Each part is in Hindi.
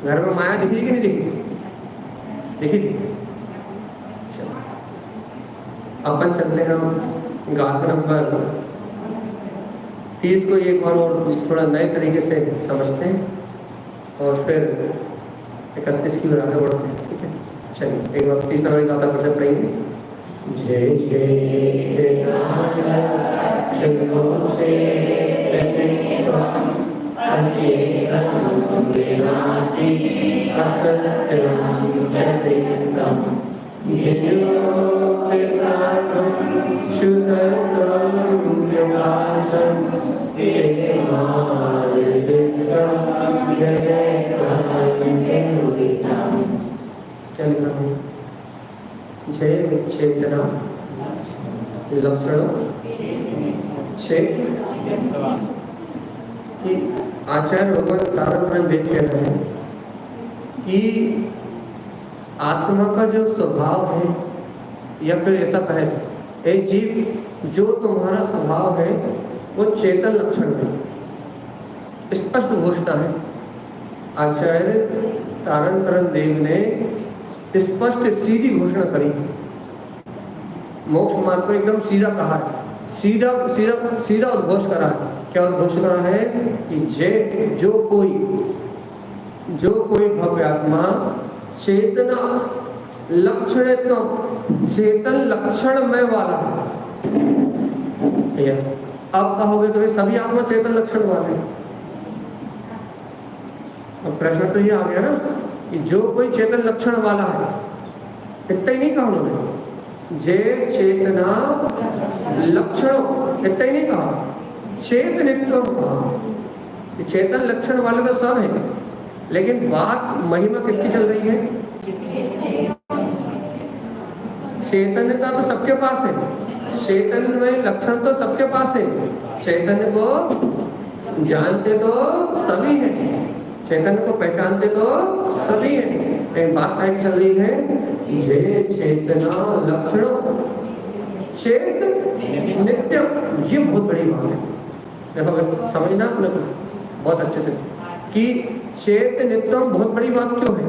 घर में माया दिखी कि नहीं दिखी? दिखी थी। अपन चलते हैं गाथा नंबर 30 को एक बार और थोड़ा नए तरीके से समझते हैं और फिर 31 की ओर आगे बढ़ते हैं। ठीक है, चलिए एक बार 30 नंबर की गाथा पर पढ़ेंगे। जय जय क्या लिखा है? जय चेतना लक्षण कि आचार्य भगवान प्रारंभ देख कह रहे हैं कि आत्मा का जो स्वभाव है, या फिर ऐसा कहे हे जीव, जो तुम्हारा स्वभाव है वो चेतन लक्षण है। स्पष्ट घोषणा है। आचार्य तारण देव ने स्पष्ट सीधी घोषणा करी। मोक्ष मार्ग को एकदम सीधा कहा है, सीधा सीधा सीधा उद्घोष करा है। क्या उद्घोष करा है कि जो कोई भव्य आत्मा चेतना लक्षण तो चेतन लक्षण में वाला है। अब कहोगे तो सभी आत्मा चेतन लक्षण वाले। अब प्रश्न तो ये आ गया ना कि जो कोई चेतन लक्षण वाला है, इतना ही नहीं कहा उन्होंने, जे चेतना लक्षण, इतना ही नहीं कहा, चेतनित्व कहा। चेतन लक्षण वाले तो सब है, लेकिन बात महिमा किसकी चल रही है? चैतन्यता तो सबके पास है, चैतन्य में लक्षण तो सबके पास है, चैतन्य को जानते तो सभी हैं, चैतन्य को पहचानते तो सभी हैं। एक बात क्या चल रही है? ये चेतना लक्षण चेत नित्य, ये बहुत बड़ी बात है। देखो समझना अपने को बहुत अच्छे से कि चेत नित्य बहुत बड़ी बात क्यों है?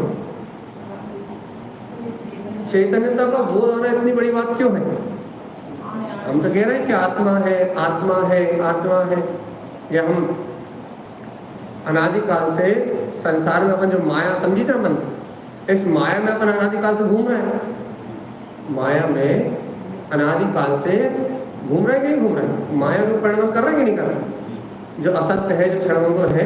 चैतन्यता का बोध होना इतनी बड़ी बात क्यों है? हम तो कह रहे हैं कि आत्मा है, आत्मा है, आत्मा है। या हम अनादिकाल से संसार में अपन जो माया समझी था मन, इस माया में अपन अनादिकाल से घूम रहे हैं। माया में अनादिकाल से घूम रहे कि नहीं घूम रहे? माया रूप परिणाम कर रहे कि नहीं कर रहे? जो असत्य है, जो क्षणभंगुर है,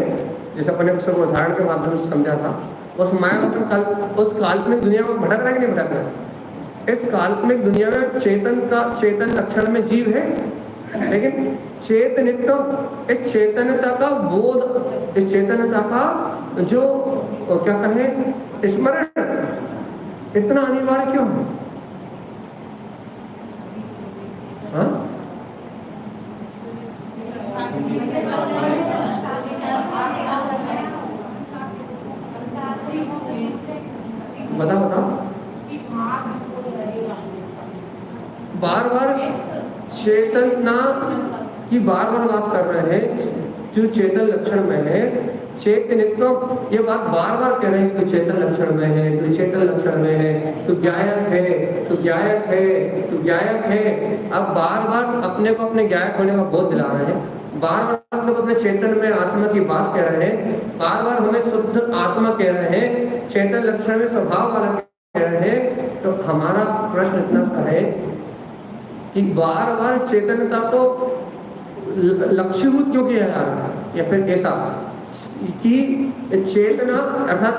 जिस अपने सब उदाहरण के माध्यम से समझा था, उस माया मतलब उस काल्पनिक दुनिया में भटक रहा है कि नहीं भटक रहा है? इस काल्पनिक दुनिया में चेतन लक्षण में जीव है, लेकिन चेतनित्व, इस चैतन्यता का बोध, इस चैतन्यता का जो क्या कहे स्मरण इतना अनिवार्य क्यों है? हाँ? बताओ बार बार चेतना की बार बात कर रहे हैं, जो चेतन लक्षण में है, चेतनित्व, ये बात बार बार कह रहे हैं कि चेतन लक्षण में है, तो चेतन लक्षण में है, तो ज्ञायक है, तो ज्ञायक है, तो ज्ञायक है। अब बार बार अपने को अपने ज्ञायक होने का बोध दिला रहे हैं, बार बार अपने को अपने चेतन में आत्मा की बात कह रहे हैं, बार बार हमें शुद्ध आत्मा कह रहे हैं, चेतन लक्षण में स्वभाव वाला कह रहे हैं। तो हमारा प्रश्न इतना सा है कि बार बार चेतनता को लक्ष्यभूत क्यों किया जा रहा है? या फिर ऐसा कि चेतना अर्थात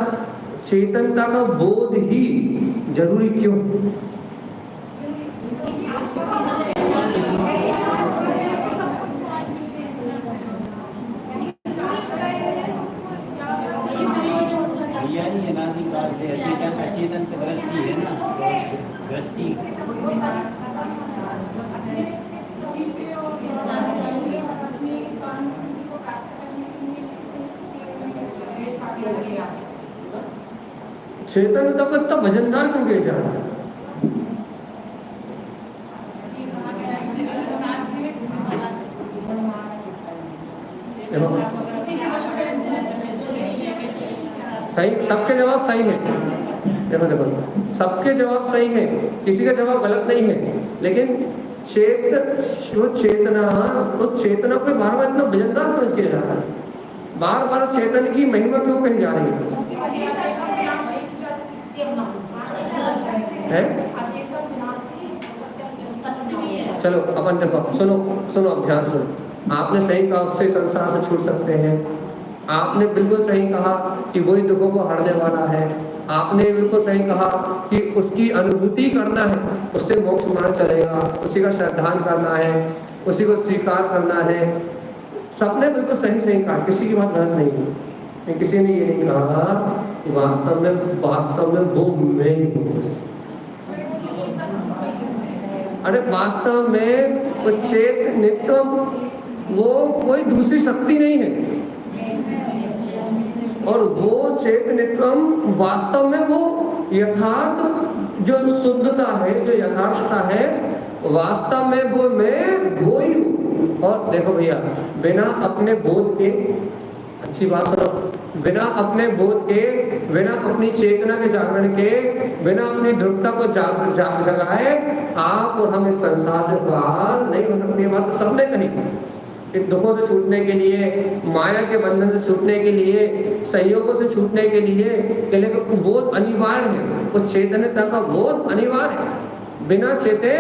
चेतनता का बोध ही जरूरी क्यों? अचेतन की दृष्टि है ना, दृष्टि चेतनता को इतना वजनदार क्यों किया जा रहा है? सही, सबके जवाब सही है। देखो देखो, सबके जवाब सही है, किसी का जवाब गलत नहीं है, लेकिन वो चेतना, उस चेतना को बार बार इतना वजनदार क्यों किया जा रहा है? बार बार चेतन की महिमा क्यों कही जा रही है? चलो अपन देखो, सुनो सुनो, अब ध्यान सुनो। आपने सही कहा उससे संसार से छूट सकते हैं। आपने बिल्कुल सही कहा कि वही दुखों को हरने वाला है। आपने बिल्कुल सही कहा कि उसकी अनुभूति करना है, उससे मोक्ष मार्ग चलेगा, उसी का श्रद्धान करना है, उसी को स्वीकार करना है। सबने बिल्कुल सही सही कहा, किसी की बात गलत नहीं है। किसी ने ये नहीं कहा कि वास्तव में वो मैं ही हूँ। अरे वास्तव में वो चेत नित्य, वो कोई दूसरी शक्ति नहीं है, और वो चेत नित्यम वास्तव में वो यथार्थ जो शुद्धता है, जो यथार्थता है, वास्तव में वो मैं वो ही हूँ। और देखो भैया, बिना अपने बोध के, अच्छी बात सुनो, बिना अपने बोध के, बिना अपनी चेतना के जागरण के, बिना अपनी ध्रुवता को जगाए आप और हम इस संसार से बाहर नहीं हो सकते। बात तो सबने कही। इन दुखों से छूटने के लिए, माया के बंधन से छूटने के लिए, संयोगों से छूटने के लिए बोध अनिवार्य है, वो चेतनता का बोध अनिवार्य है। बिना चेते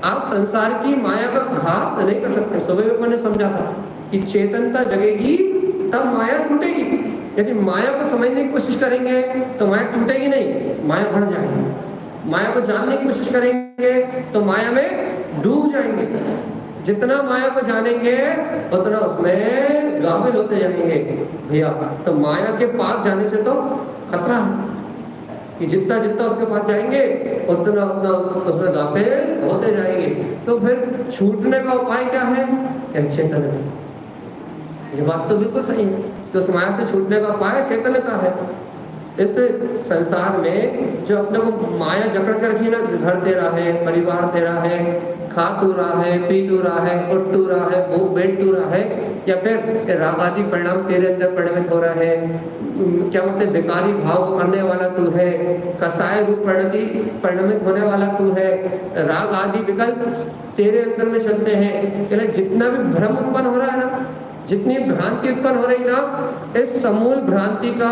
आप संसार की माया का घात नहीं कर सकते। सुबह में मैंने समझा था कि चेतनता जगेगी तब माया टूटेगी। यदि माया को समझने की कोशिश करेंगे तो माया टूटेगी नहीं, माया बढ़ जाएगी। माया को जानने की कोशिश करेंगे तो माया में डूब जाएंगे। जितना माया को जानेंगे उतना उसमें गाफिल होते जाएंगे भैया। तो माया के पास जाने से तो खतरा है कि जितना जितना उसके पास जाएंगे उतना उतना उसमें गाफिल होते जाएंगे। तो फिर छूटने का उपाय क्या है? चेतन। ये बात तो बिल्कुल सही है कि उस माया से छूटने का उपाय चेतनता है। इस संसार में जो अपने को माया जकड़ कर रखी ना, घर तेरा है, परिवार तेरा है, खा तू रहा है, पी तू रहा है, उठ तू रहा है, वो बैठ तू रहा है, या फिर राग आदि परिणाम तेरे अंदर परिणमित हो रहा है, क्या बोलते विकारी भाव करने वाला तू है, कसाय रूप परिणमित होने वाला तू है, राग आदि विकल्प तेरे अंदर में चलते हैं। जितना भी भ्रम उत्पन्न हो रहा है ना, जितनी भ्रांति उत्पन्न हो रही ना, इस समूल भ्रांति का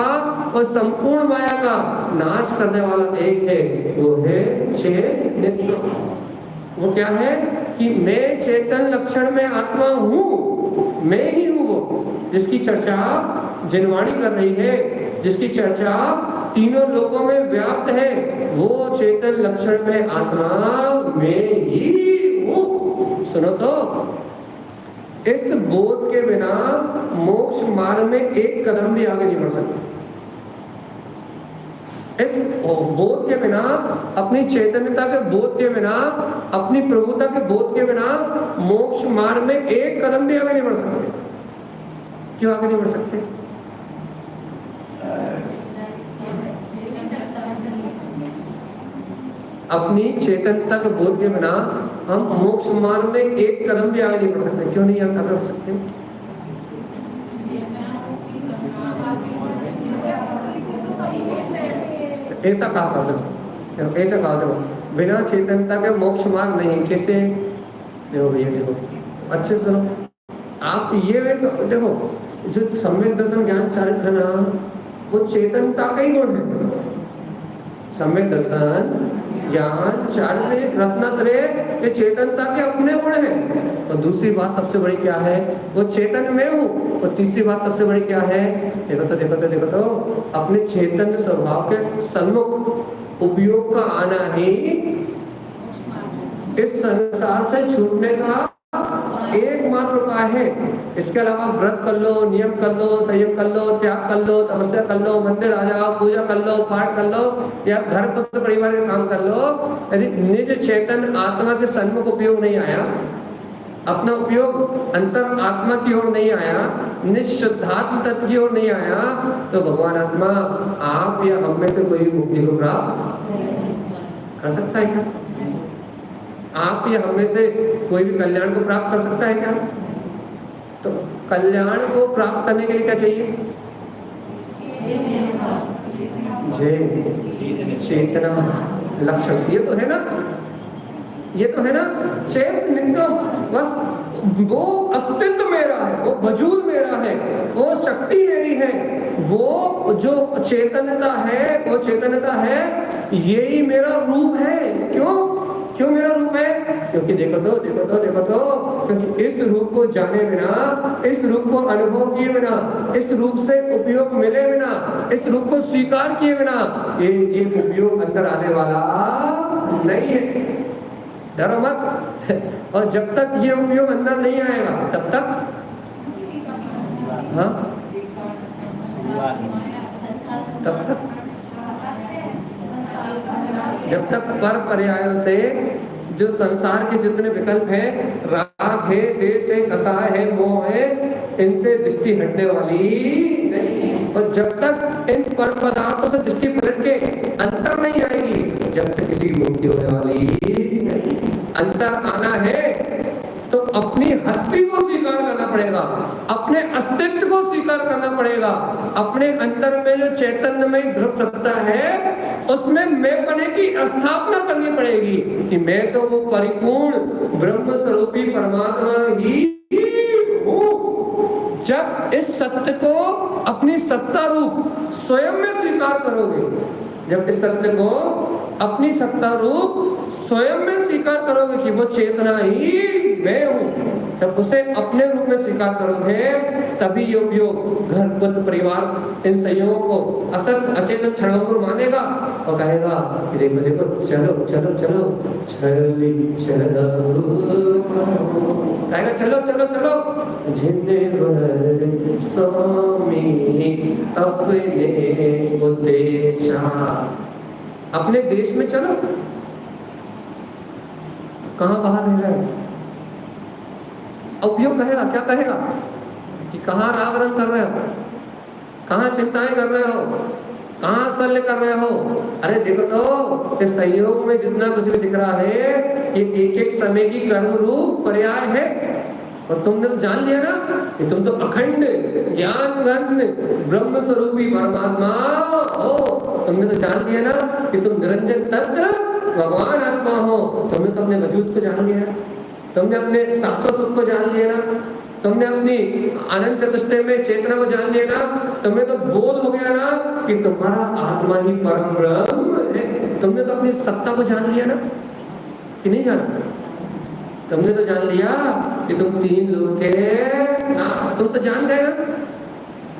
और संपूर्ण माया का नाश करने वाला एक है, वो है चेतन। वो क्या है कि मैं चेतन लक्षण में आत्मा हूँ, मैं ही हूँ वो जिसकी चर्चा जिनवाणी कर रही है, जिसकी चर्चा तीनों लोकों में व्याप्त है। वो चेतन लक्षण में आत्मा मैं ही हूँ। सुनो तो, इस बोध के बिना मोक्ष मार्ग में एक कदम भी आगे नहीं बढ़ सकते। इस बोध के बिना, अपनी चैतन्यता के बोध के बिना, अपनी प्रभुता के बोध के बिना मोक्ष मार्ग में एक कदम भी आगे नहीं बढ़ सकते। क्यों आगे नहीं बढ़ सकते? अपनी चेतनता के बोध के बिना हम मोक्ष मार्ग में एक कदम भी आगे नहीं बढ़ सकते। क्यों नहीं आगे बढ़ सकते? ऐसा कहा कर दो, ऐसा कहा दो, बिना चेतनता के मोक्ष मार्ग नहीं। कैसे? देखो भैया, देखो अच्छे से सुनो। आप ये देखो, जो सम्यक दर्शन ज्ञान चारित्र है ना, वो चेतनता का ही गुण है। सम्यक दर्शन ज्ञान चारित्र रत्नत्रय ये चेतनता के अपने गुण हैं। और दूसरी बात सबसे बड़ी क्या है? वो चेतन में हूँ। और तीसरी बात सबसे बड़ी क्या है? देखो तो अपने चेतन स्वभाव के सन्मुख उपयोग का आना ही इस संसार से छूटने का एकमात्र उपाय है। इसके अलावा व्रत कर लो, नियम कर लो, संयम कर लो, त्याग कर लो, तपस्या कर लो, मंदिर आ जाओ, पूजा कर लो, पाठ कर लो, या घर पुत्र परिवार के काम कर लो। यदि निज चेतन आत्मा के सन्मुख उपयोग नहीं आया, अपना उपयोग अंतर आत्मा की ओर नहीं आया, निज शुद्धात्म तत्व की ओर नहीं आया, तो भगवान आत्मा आप या हम में से कोई मुक्ति को प्राप्त कर सकता है क्या? आप या हम में से कोई भी कल्याण को प्राप्त कर सकता है क्या? तो कल्याण को प्राप्त करने के लिए क्या चाहिए? जय चेतना लक्षण। ये तो है ना, ये तो है ना चैतन्यम। बस वो अस्तित्व मेरा है, वो वजूद मेरा है, वो शक्ति मेरी है, वो जो चेतनता है, वो चेतनता है, यही मेरा रूप है। क्यों क्यों मेरा रूप है? क्योंकि देखो तो क्योंकि इस रूप को जाने बिना, इस रूप को अनुभव किए बिना, इस रूप से उपयोग मिले बिना, इस रूप को स्वीकार किए बिना ये उपयोग अंदर आने वाला नहीं है। डरो मत। और जब तक ये उपयोग अंदर नहीं आएगा तब तक तब तक जब तक पर पर्यायों से जो संसार के जितने विकल्प है, राग है, देश है, कसाय है, मोह है, इनसे दृष्टि हटने वाली नहीं। और जब तक इन पर पदार्थों से दृष्टि पलट के अंतर नहीं आएगी, जब तक किसी मुक्ति होने वाली नहीं। अंतर आना है तो अपनी हस्ती को स्वीकार करना पड़ेगा, अपने अस्तित्व को स्वीकार करना पड़ेगा, अपने अंदर में जो चैतन्यमय ध्रुव सत्ता है उसमें मैं बने की स्थापना करनी पड़ेगी कि मैं तो वो परिपूर्ण ब्रह्म स्वरूपी परमात्मा ही हूँ। जब इस सत्य को अपनी सत्ता रूप स्वयं में स्वीकार करोगे, जब इस सत्य को अपनी सत्ता रूप स्वयं में स्वीकार करोगे कि वो चेतना ही मैं हूँ, जब उसे अपने रूप में स्वीकार करोगे तभी ये उपयोग घर पुत्र परिवार इन संयोगों को असत अचेतन क्षणभंगुर मानेगा और कहेगा कि देखो देखो चलो चलो चलो चली चलो, कहेगा चलो चलो चलो जिंदे स्वामी अपने उद्देश्य। अपने देश में चलो, कहाँ बाहर रह रहे हो? उपयोग कहेगा, क्या कहेगा कि कहाँ राग रंग कर रहे हो, कहाँ चिंताएं कर रहे हो, कहाँ शल्य कर रहे हो। अरे देखो तो इस संयोग में जितना कुछ भी दिख रहा है ये एक एक समय की कर्म रूप पर्याय है। और तुमने तो जान लिया ना कि तुम तो अखंड ज्ञान घन ब्रह्म स्वरूपी परमात्मा हो। तुमने तो जान लिया ना कि तुम निरंजन तत्व भगवान आत्मा हो। तुमने तो अपने वजूद को जान लिया, तुमने अपने शाश्वत सुख को जान लिया ना, तुमने अपनी अनंत चतुष्टय में चेतना को जान लिया ना, तुम्हें तो बोध हो गया ना कि तुम्हारा आत्मा ही परम ब्रह्म है। तुमने तो अपनी सत्ता को जान लिया ना कि नहीं जाना? तुमने तो जान लिया कि तुम तीन लोग के ना, तुम तो जान गए ना।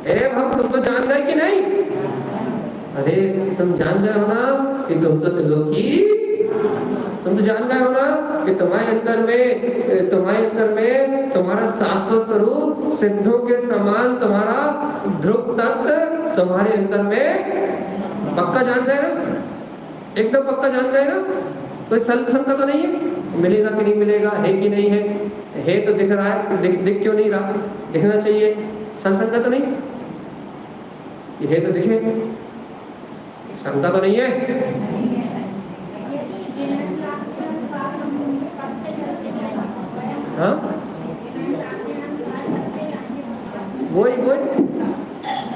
ए भक्त, तुम तो जान गए कि नहीं? अरे तुम जान गए हो ना कि तुम तो त्रिलोकी, तुम तो जान गए हो ना कि तुम्हारे अंदर में तुम्हारा शाश्वत स्वरूप सिद्धों के समान तुम्हारा ध्रुव तत्व तुम्हारे अंदर में पक्का जान गए ना, एकदम पक्का जान गए ना। कोई शंका तो नहीं है मिलेगा कि नहीं मिलेगा, है कि नहीं है तो दिख रहा है, दिख क्यों नहीं रहा, दिखना चाहिए। शंका तो नहीं, ये तो दिखे, शंका तो नहीं है। हाँ वही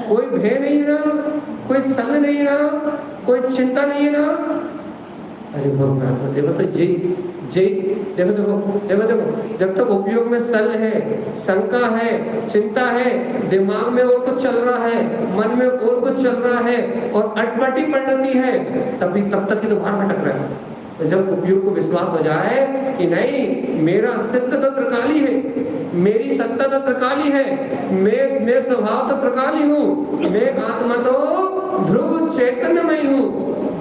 कोई भय नहीं रहा, कोई संग नहीं रहा, कोई चिंता नहीं रहा। अरे भगवान देखो तो देखो जब तक उपयोग में सल है, शंका है, चिंता है, दिमाग में और कुछ चल रहा है, मन में और कुछ चल रहा है और अटपटी पड़ती है, तब तक ही तो बाहर भटक रहा है। तो जब उपयोग को विश्वास हो जाए कि नहीं, मेरा अस्तित्व तो त्रिकाली है, मेरी सत्ता तो त्रिकाली है, मैं स्वभाव तो त्रिकाली हूँ, मैं आत्मा तो ध्रुव चैतन्यमय हूँ।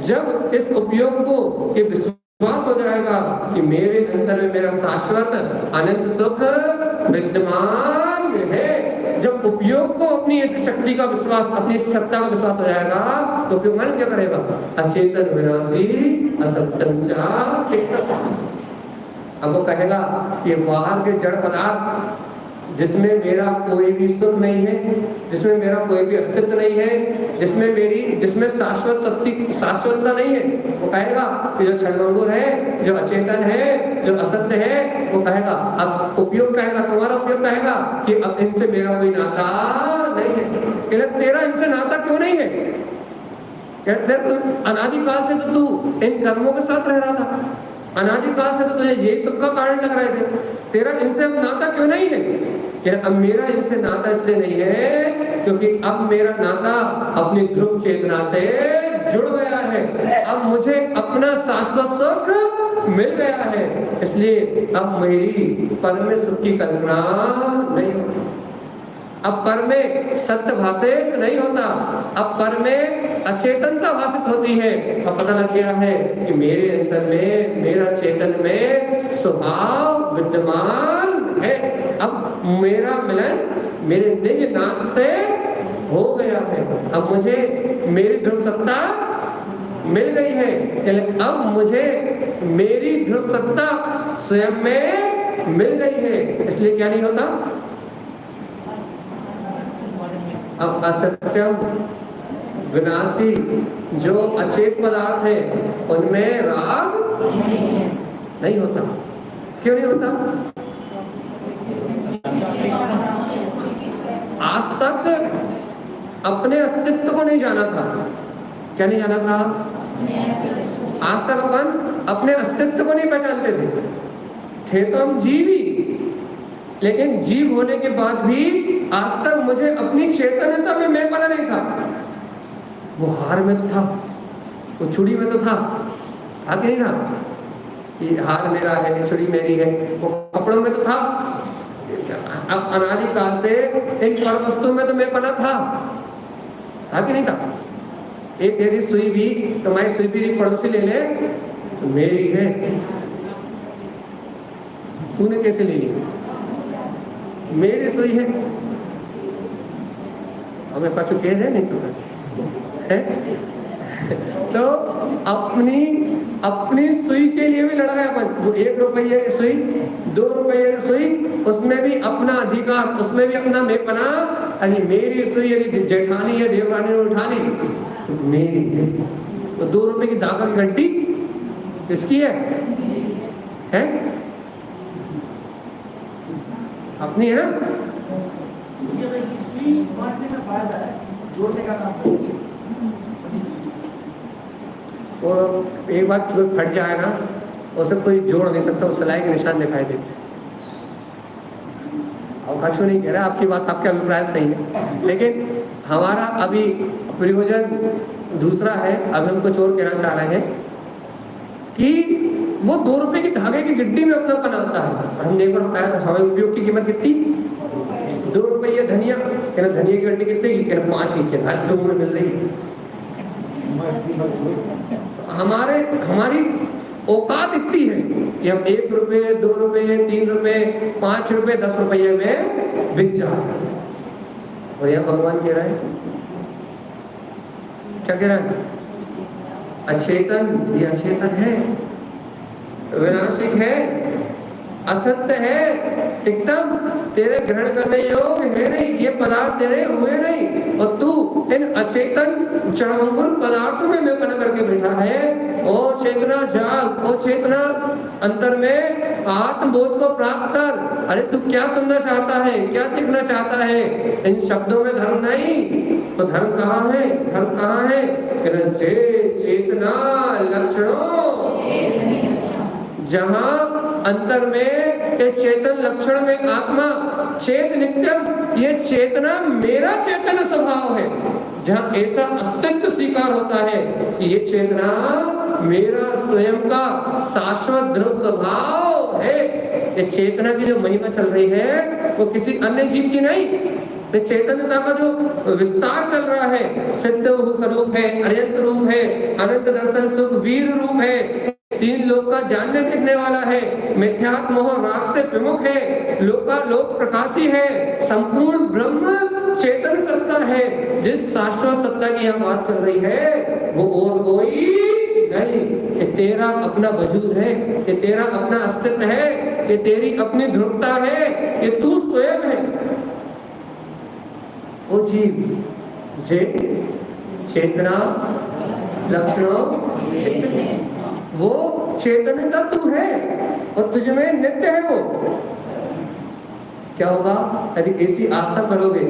जब इस उपयोग को ये विश्वास हो जाएगा कि मेरे अंदर में मेरा शाश्वत अनंत सुख विद्यमान है, जब उपयोग को अपनी इस शक्ति का विश्वास, अपनी सत्ता का विश्वास हो जाएगा तो उपयोग मन क्या करेगा? अचेतन विनाशी असत्यं च तिक्तम्। अब वो कहेगा ये बाहर के जड़ पदार्थ जिसमें मेरा कोई भी सुख नहीं है, जिसमें मेरा कोई भी अस्तित्व नहीं है, जिसमें शाश्वतता नहीं है, वो कहेगा कि जो क्षणभंगुर है, जो अचेतन है, जो असत्य है, वो कहेगा। अब उपयोग कहेगा, तुम्हारा उपयोग कहेगा कि अब इनसे मेरा कोई नाता नहीं है। तेरा इनसे नाता क्यों नहीं है? अनादिकाल से तो तू इन कर्मों के साथ रह रहा था, अनादिकाल से तो तुझे यही सब का कारण लग रहे थे, तेरा इनसे अब नाता क्यों नहीं है? कि अब मेरा इनसे नाता इसलिए नहीं है क्योंकि अब मेरा नाता अपनी ध्रुव चेतना से जुड़ गया है, अब मुझे अपना शाश्वत सुख मिल गया है, इसलिए अब मेरी पर में सुख की कल्पना नहीं होती, अब पर में सत्य भाषित नहीं होता, अब पर में अचेतनता भाषित होती है। अब पता लग गया है कि मेरे अंदर में, मेरा चेतन में स्वभाव विद्यमान है, अब मेरा मिलन मेरे निजनाथ से हो गया है, अब मुझे मेरी ध्रुव सत्ता मिल गई है, लेकिन अब मुझे मेरी ध्रुव सत्ता स्वयं में मिल गई है, इसलिए क्या नहीं होता? अब असत्यम विनाशी जो अचेत पदार्थ है उनमें राग नहीं होता। क्यों नहीं होता? आज तक अपने अस्तित्व को नहीं जाना था। क्या नहीं जाना था? आज तक अपन अपने अस्तित्व को नहीं पहचानते थे तो हम जीवी, लेकिन जीव होने के बाद भी आज तक मुझे अपनी चेतनता में मैं पता नहीं था। वो हार में तो था, वो चूड़ी में तो था कि नहीं था? ये हार मेरा है, चूड़ी मेरी है, वो कपड़ों में तो था। अब अनादिकाल से इन पर वस्तु में तो मैं पना था कि नहीं था? एक तेरी सुई भी, तुम्हारी सुई भी पड़ोसी ले ले तो मेरी है, तूने कैसे ले ली? मेरी सुई है, हमें पाचू कह रहे नहीं तो है? तो अपनी सुई के लिए भी लड़ गए अपन। वो 1 रुपये की सुई, 2 रुपये की सुई, उसमें भी अपना अधिकार, उसमें भी अपना मेपना। अरे मेरी सुई यदि जेठानी है, देवरानी ने उठा ली तो मेरी है। तो 2 रुपये की धागा की घंटी किसकी है? अपनी है ना? जोड़ने का काम वो एक बार फट जाए ना, उसे कोई जोड़ नहीं सकता, उस सिलाई के निशान दिखाई देते। और कछु नहीं कह रहा, आपकी बात, आपका अभिप्राय सही है, लेकिन हमारा अभी प्रयोजन दूसरा है। अभी हम कुछ और कहना चाह रहे हैं कि वो 2 रुपए की धागे की गिड्डी में अपना बनाता है। हमने एक बार बताया था हमें उपयोग की कीमत कितनी? 2 रुपये धनिया, कहना धनिया की गड्डी कितनी? कहना 5 ही, कहना 2 में मिल रही है। हमारी औकात इतनी है कि हम 1 रुपये, 2 रुपये, 3 रुपये, 5 रुपये, 10 रुपये में बिक जाते हैं। और यह भगवान कह रहा है, क्या कह रहा है? अचेतन, ये अचेतन है, विनाशिक है, असत्य है, एकदम तेरे ग्रहण करने योग्य है नहीं, ये पदार्थ तेरे हुए नहीं, और तू इन अचेतन चरमंगुर पदार्थों में मैं बना करके बैठा है। ओ चेतना जाग, ओ चेतना अंतर में आत्मबोध को प्राप्त कर। अरे तू क्या सुनना चाहता है, क्या दिखना चाहता है? इन शब्दों में धर्म नहीं, तो धर्म कहाँ है? धर्म कहाँ है? चेतना लक्षणों, जहां अंतर में ये चेतन लक्षण में आत्मा चेत नित्यम, ये चेतना मेरा चेतन स्वभाव है। जहां ऐसा अस्तित्व स्वीकार होता है कि ये चेतना मेरा स्वयं का शाश्वत ध्रुव स्वभाव है। ये चेतना की जो महिमा चल रही है वो किसी अन्य जीव की नहीं, ये चैतन्यता का जो विस्तार चल रहा है, सिद्ध स्वरूप है, अनंत रूप है, अनंत दर्शन सुख वीर रूप है, 3 लोक का जानने देखने वाला है, मिथ्यात्म मोह राग से विमुख है, लोक प्रकाशी है, संपूर्ण ब्रह्म चेतन सत्ता है। जिस शाश्वत सत्ता की यहाँ बात चल रही है वो और कोई नहीं, ये तेरा अपना वजूद है, ये तेरा अपना अस्तित्व है, ये तेरी अपनी ध्रुवता है, ये तू स्वयं है। वो जीव जे चेतना लक्षणों, वो चेतनता तू है और तुझ में नित्य है। वो क्या होगा यदि ऐसी आस्था करोगे,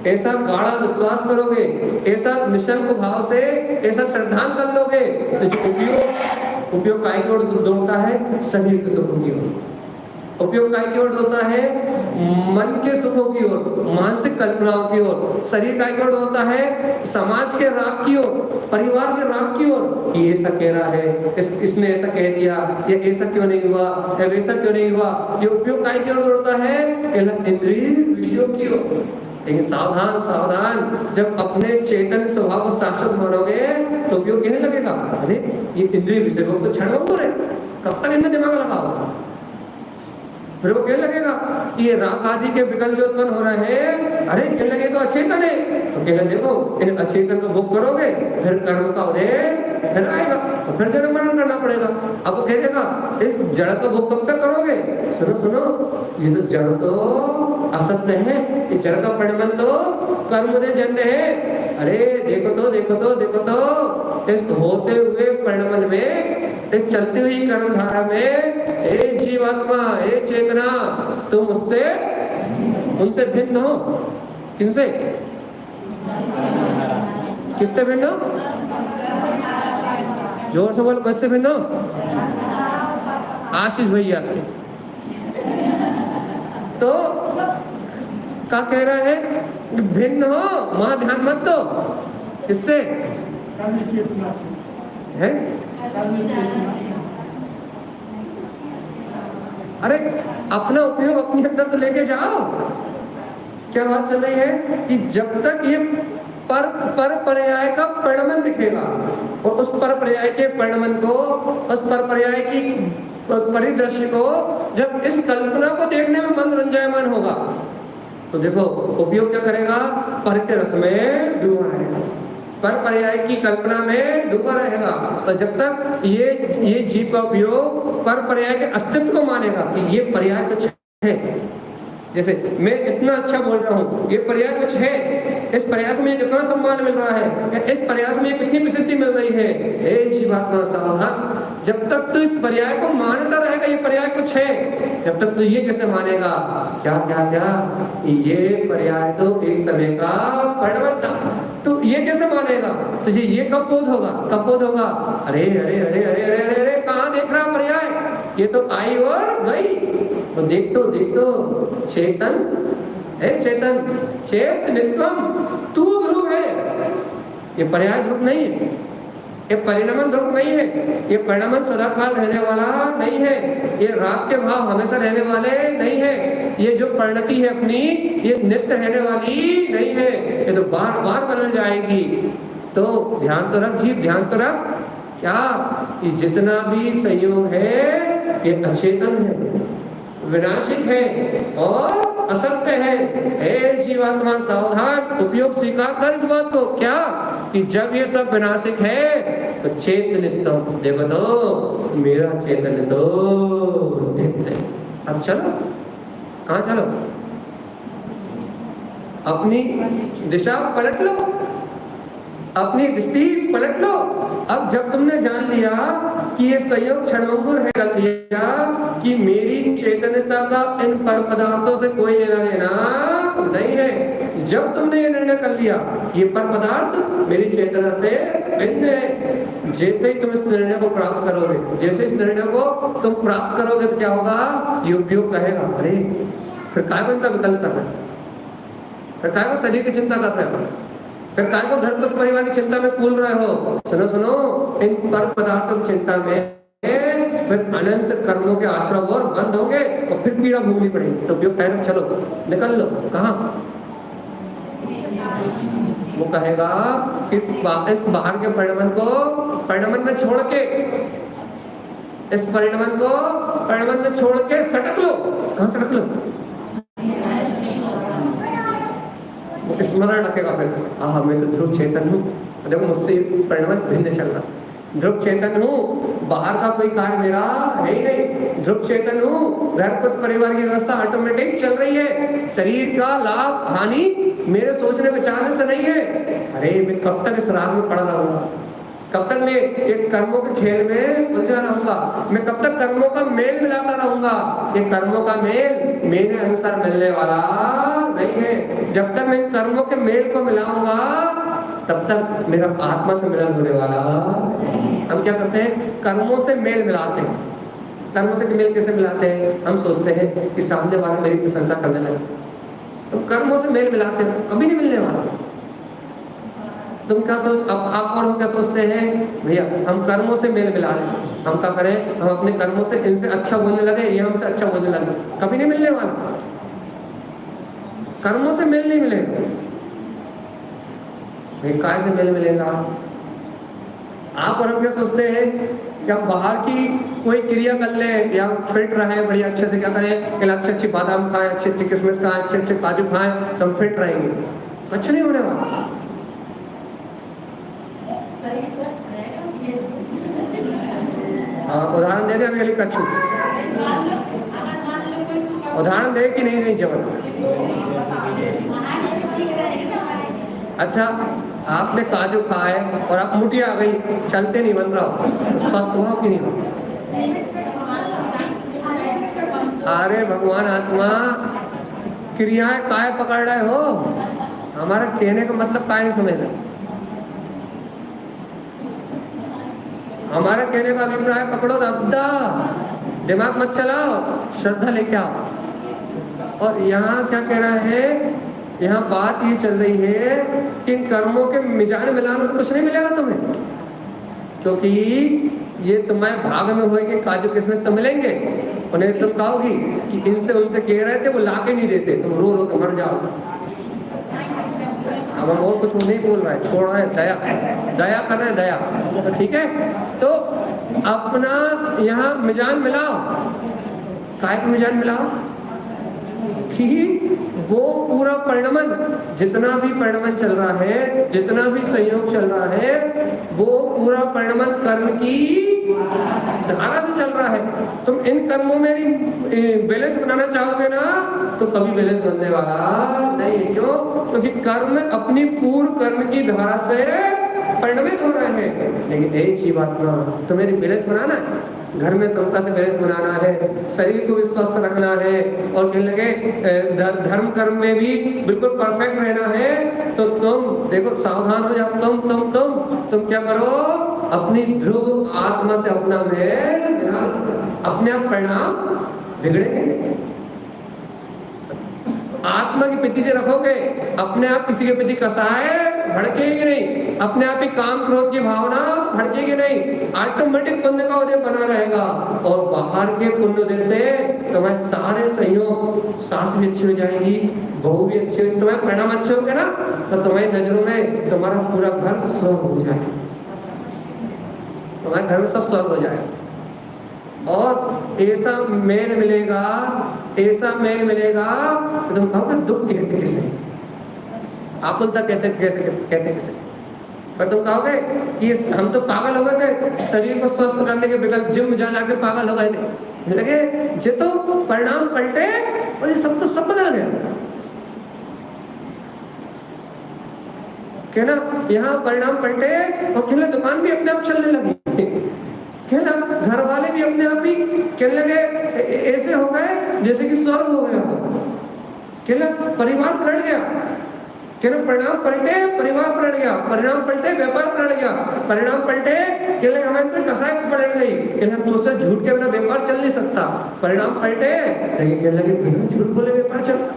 ऐसा गाढ़ा विश्वास करोगे, ऐसा निशंक भाव से ऐसा श्रद्धान कर लोगे, तो जो उपयोग काय की ओर दौड़ता है, शरीर के सुखों की ओर। उपयोग काय की ओर दौड़ता है, मन के सुखों की ओर, मानसिक कल्पनाओं की ओर। शरीर काय की ओर दौड़ता है, समाज के राग की ओर, परिवार के राग की ओर। ये ऐसा कह रहा है, इसने ऐसा कह दिया, ये ऐसा क्यों नहीं हुआ, या वैसा क्यों नहीं हुआ। ये उपयोग काय की ओर दौड़ता है, इंद्रिय विषयों की ओर। लेकिन सावधान सावधान, जब अपने चेतन स्वभाव को शाश्वत मानोगे तो उपयोग कहने लगेगा, अरे ये इंद्रिय विषय तो क्षणभंगुर है, कब तक इनमें दिमाग लगाओ। फिर वो कहने लगेगा कि ये राग आदि के विकल्प जो उत्पन्न हो रहे हैं, अरे कहने लगे तो अचेतन है। तो कहने देखो, इन अचेतन को भोग करोगे, फिर कर्म का उदय फिर आएगा, और फिर जन्म मरण करना पड़ेगा। अब वो कह देगा, इस जड़ का भोग कब तक करोगे। सुनो सुनो, ये तो जड़ तो असत्य है, ये जड़ का परिणाम तो कर्म उदय जन्य है। अरे देखो तो देखो तो देखो तो, इस होते हुए परिणाम में, इस चलती हुई कर्म धारा में, हे जीवात्मा, हे चेतना, तुम उससे उनसे भिन्न हो। किनसे? किससे भिन्न हो? जोर से बोलो, किससे भिन्न हो? आशीष भैया से। तो क्या कह रहा है, भिन्न हो, वहां ध्यान मत दो। इससे है, अरे अपना उपयोग अपने अंदर तो लेके जाओ। क्या बात चल रही है कि जब तक ये पर पर्याय का परिणाम दिखेगा, और उस पर पर्याय के परिणाम को, उस पर पर्याय की परिदृश्य को जब इस कल्पना को देखने में मन रंजायमान होगा, तो देखो उपयोग क्या करेगा, पर के रस में डूबा रहेगा, पर पर्याय की कल्पना में डूबा रहेगा। तो जब तक ये जीव का उपयोग पर पर्याय के अस्तित्व को मानेगा कि ये पर्याय कुछ है, जैसे मैं इतना अच्छा बोल रहा हूँ, ये पर्याय कुछ है, इस प्रयास में कितना सम्मान मिल रहा है, इस प्रयास में कितनी प्रसिद्धि मिल रही है। हे जीवात्मा सावधान, जब तक तो इस पर्याय को मानता रहेगा ये पर्याय कुछ है, जब तक तो ये कैसे मानेगा, क्या क्या क्या, ये पर्याय तो एक समय का परिणाम था, तो ये कैसे मानेगा, तुझे ये कब बोध होगा, कब बोध होगा। अरे अरे अरे अरे अरे अरे, अरे कहाँ देख रहा पर्याय, ये तो आई और गई। तो देख तो चेतन है, चेतन चेत नित्यम, तू ध्रुव है, ये पर्याय ध्रुव नहीं है, ये परिणाम ध्रुव नहीं है, ये परिणाम सदाकाल रहने वाला नहीं है, ये राग के भाव हमेशा रहने वाले नहीं है, ये जो परिणति है अपनी, ये नित्य रहने वाली नहीं है, ये तो बार बार बदल जाएगी। तो ध्यान तो रख जीव, ध्यान तो रख, क्या ये जितना भी संयोग है ये अचेतन है, विनाशिक है और असत्य है। हे जीवात्मा सावधान, उपयोग स्वीकार कर इस बात को, क्या कि जब ये सब विनाशिक है तो चैतन्य, देखो तो मेरा चैतन्य तो नित्य है। अब चलो, कहाँ चलो, अपनी दिशा पलट लो, अपनी दृष्टि पलट लो। अब जब तुमने जान लिया कि ये संयोग क्षणभंगुर है, कर लिया कि मेरी चैतन्यता का इन पर पदार्थों से कोई लेना देना नहीं है, जब तुमने ये निर्णय कर लिया ये पर पदार्थ मेरी चेतना से भिन्न है, जैसे ही तुम इस निर्णय को प्राप्त करोगे, जैसे इस निर्णय को तुम प्राप्त करोगे तो क्या होगा, ये उपयोग कहेगा, अरे फिर काय को इनका विकल्प कर रहे हैं, फिर काय को शरीर की चिंता कर रहे हो, फिर काय को घर परिवार की चिंता में कूल रहे हो। सुनो सुनो, इन पर पदार्थों की चिंता में फिर अनंत कर्मों के आश्रम और बंद होंगे और फिर पीड़ा भोगनी पड़ेगी। तो उपयोग कहेगा चलो निकल लो, कहाँ, वो कहेगा इस बाहर के परिणाम में छोड़ के, इस परिणाम में छोड़ के सटक लो। कहाँ सटक लो, स्मरण रखेगा फिर, आह मैं तो ध्रुव चेतन हूँ, देखो मुझसे परिणाम भिन्न चल रहा, ध्रुव चेतन हूँ, बाहर का कोई कार्य मेरा है ही नहीं, ध्रुव चेतन हूँ, घर पर परिवार की व्यवस्था ऑटोमेटिक चल रही है, शरीर का लाभ हानि मेरे सोचने विचारने से नहीं है। अरे मैं कब तक इस राग में पड़ा रहूंगा, कब तक मैं एक कर्मों के खेल में उलझा रहूंगा? मैं कब तक कर्मों का मेल मिलाता रहूंगा? ये कर्मों का मेल मेरे अनुसार मिलने वाला नहीं है। जब तक मैं कर्मों के मेल को मिलाऊंगा तब तक मेरा आत्मा से मिलन होने वाला। हम क्या करते हैं? कर्मों से मेल मिलाते हैं। कर्मों से मेल कैसे मिलाते हैं? हम सोचते हैं कि सामने वाला मेरी प्रशंसा करने लगे, तो कर्मों से मेल मिलाते हैं, कभी नहीं मिलने वाला। तुम क्या सोच, अब आप और हम क्या सोचते हैं? भैया हम कर्मों से मेल मिला लें, हम क्या करें? हम अपने कर्मों से इनसे अच्छा बोलने लगे, ये हमसे अच्छा बोलने लगे, कभी नहीं मिलने वाला। कर्मों से मेल नहीं मिलेगा। काय से मेल मिलेगा? आप और हम क्या सोचते हैं? क्या बाहर की कोई क्रिया कर ले या फिट रहे, बढ़िया अच्छे से क्या करें? अच्छी अच्छी बादाम खाएं, अच्छी अच्छी किशमिश खाएं, अच्छे अच्छे काजू खाएं तो हम फिट रहेंगे। कुछ नहीं होने वाला। उदाहरण दे दे अभी अली कच्छू, उदाहरण दे कि नहीं? नहीं जवाब। अच्छा, आपने काजू खाए और आप मुटिया आ गई, चलते नहीं बन रहा हो, स्वस्थ हो कि नहीं हो? अरे भगवान आत्मा, क्रियाएं काय पकड़ रहे हो? हमारा कहने का मतलब काय नहीं समझ रहे। हमारे कहने का अभिप्राय पकड़ो दादा, दिमाग मत चलाओ, श्रद्धा लेके आओ। और यहाँ क्या कह रहा है? यहाँ बात ये चल रही है कि इन कर्मों के मिजान मिलाने से कुछ नहीं मिलेगा तुम्हें, क्योंकि ये तुम्हारे भाग में होएंगे, काजू किशमिश तो मिलेंगे, उन्हें तुम कहोगी कि इनसे उनसे कह रहे थे, वो लाके नहीं देते, तुम रो रो के मर जाओ। अब हम और कुछ नहीं बोल रहे हैं, छोड़ रहे हैं, दया दया कर रहे हैं, दया। तो ठीक है, तो अपना यहाँ मिजान मिलाओ। काय का मिजान मिलाओ? कि वो पूरा परिणमन, जितना भी परिणमन चल रहा है, जितना भी संयोग चल रहा है, वो पूरा परिणमन कर्म की धारा से चल रहा है। तुम इन कर्मों में बैलेंस बनाना चाहोगे ना, तो कभी बैलेंस बनने वाला नहीं है। क्यों? क्योंकि कर्म अपनी पूर्व कर्म की धारा से परिणमित हो रहे हैं। लेकिन एक ही बात ना, तुम्हें बैलेंस बनाना है, घर में समता से बैलेंस बनाना है, शरीर को भी स्वस्थ रखना है, और कहने लगे धर्म कर्म में भी बिल्कुल परफेक्ट रहना है। तो तुम देखो, सावधान हो जाओ। तुम क्या करो? अपनी ध्रुव आत्मा से अपना मेल मिला, अपने आप परिणाम बिगड़ेंगे। आत्मा की प्रति जो रखोगे, अपने आप किसी के प्रति कसाए भड़केगी नहीं, अपने आप ही काम क्रोध की भावना भड़केगी नहीं, ऑटोमेटिक पुण्य का उदय बना रहेगा। और बाहर के पुण्य उदय से तुम्हारे सारे संयोग, सास भी अच्छी हो जाएगी, बहू भी अच्छी हो, तुम्हारे परिणाम अच्छे होंगे ना, तो तुम्हारी नजरों में तुम्हारा पूरा घर स्वर्ग हो जाएगा, तुम्हारे घर में सब स्वर्ग हो जाएगा। और ऐसा मेल मिलेगा, ऐसा मेल मिलेगा, तो तुम कहोगे दुख कहते किसे, आकुलता कहते किसे, पर तुम कहोगे कि हम तो पागल हो गए थे, शरीर को स्वस्थ करने के विकल्प जिम जा जाकर पागल हो गए थे। लगे जे तो परिणाम पलटे और ये सब तो सब बदल गया। कहना यहाँ परिणाम पलटे और कहना दुकान भी अपने आप चलने लगी, कहना घर वाले भी अपने आप ही कहने लगे, ऐसे हो गए जैसे कि स्वर्ग हो गया। कहना परिवार पलट गया, कहना परिणाम पलटे परिवार पलट गया, परिणाम पलटे व्यापार पलट गया, परिणाम पलटे कहने हमें तो कसाई पलट गई, कहने हम सोचते झूठ के बिना व्यापार चल नहीं सकता, परिणाम पलटे लेकिन कहने लगे बिना झूठ बोले व्यापार चलता,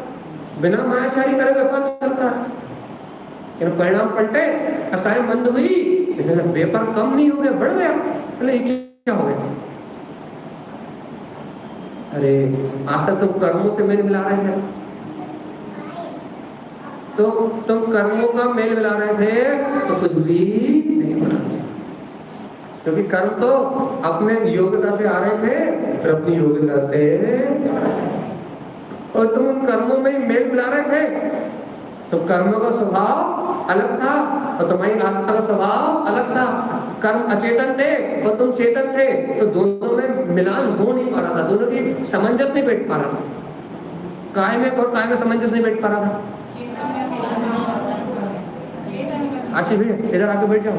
बिना मायाचारी करे व्यापार चलता है। परिणाम पलटे, कसाई बंद हुई, लेकिन व्यापार कम नहीं हो गया, बढ़ गया। क्या हो गया? अरे आज तक तुम कर्मों से मेल मिला रहे थे, तो तुम कर्मों का मेल मिला रहे थे तो कुछ भी नहीं बना, क्योंकि कर्म तो अपने योग्यता से आ रहे थे और अपनी योग्यता से, और तुम उन कर्मों में मेल मिला रहे थे, तो कर्मों का स्वभाव अलग था और तुम्हारी आत्मा का स्वभाव अलग था। कर्म अचेतन थे और तुम चेतन थे, तो दोनों में मिलान हो नहीं पा रहा था, दोनों की सामंजस्य नहीं बैठ पा रहा था, काय में और काय में सामंजस्य नहीं बैठ पा रहा था। आशी भैया इधर आके बैठ जाओ।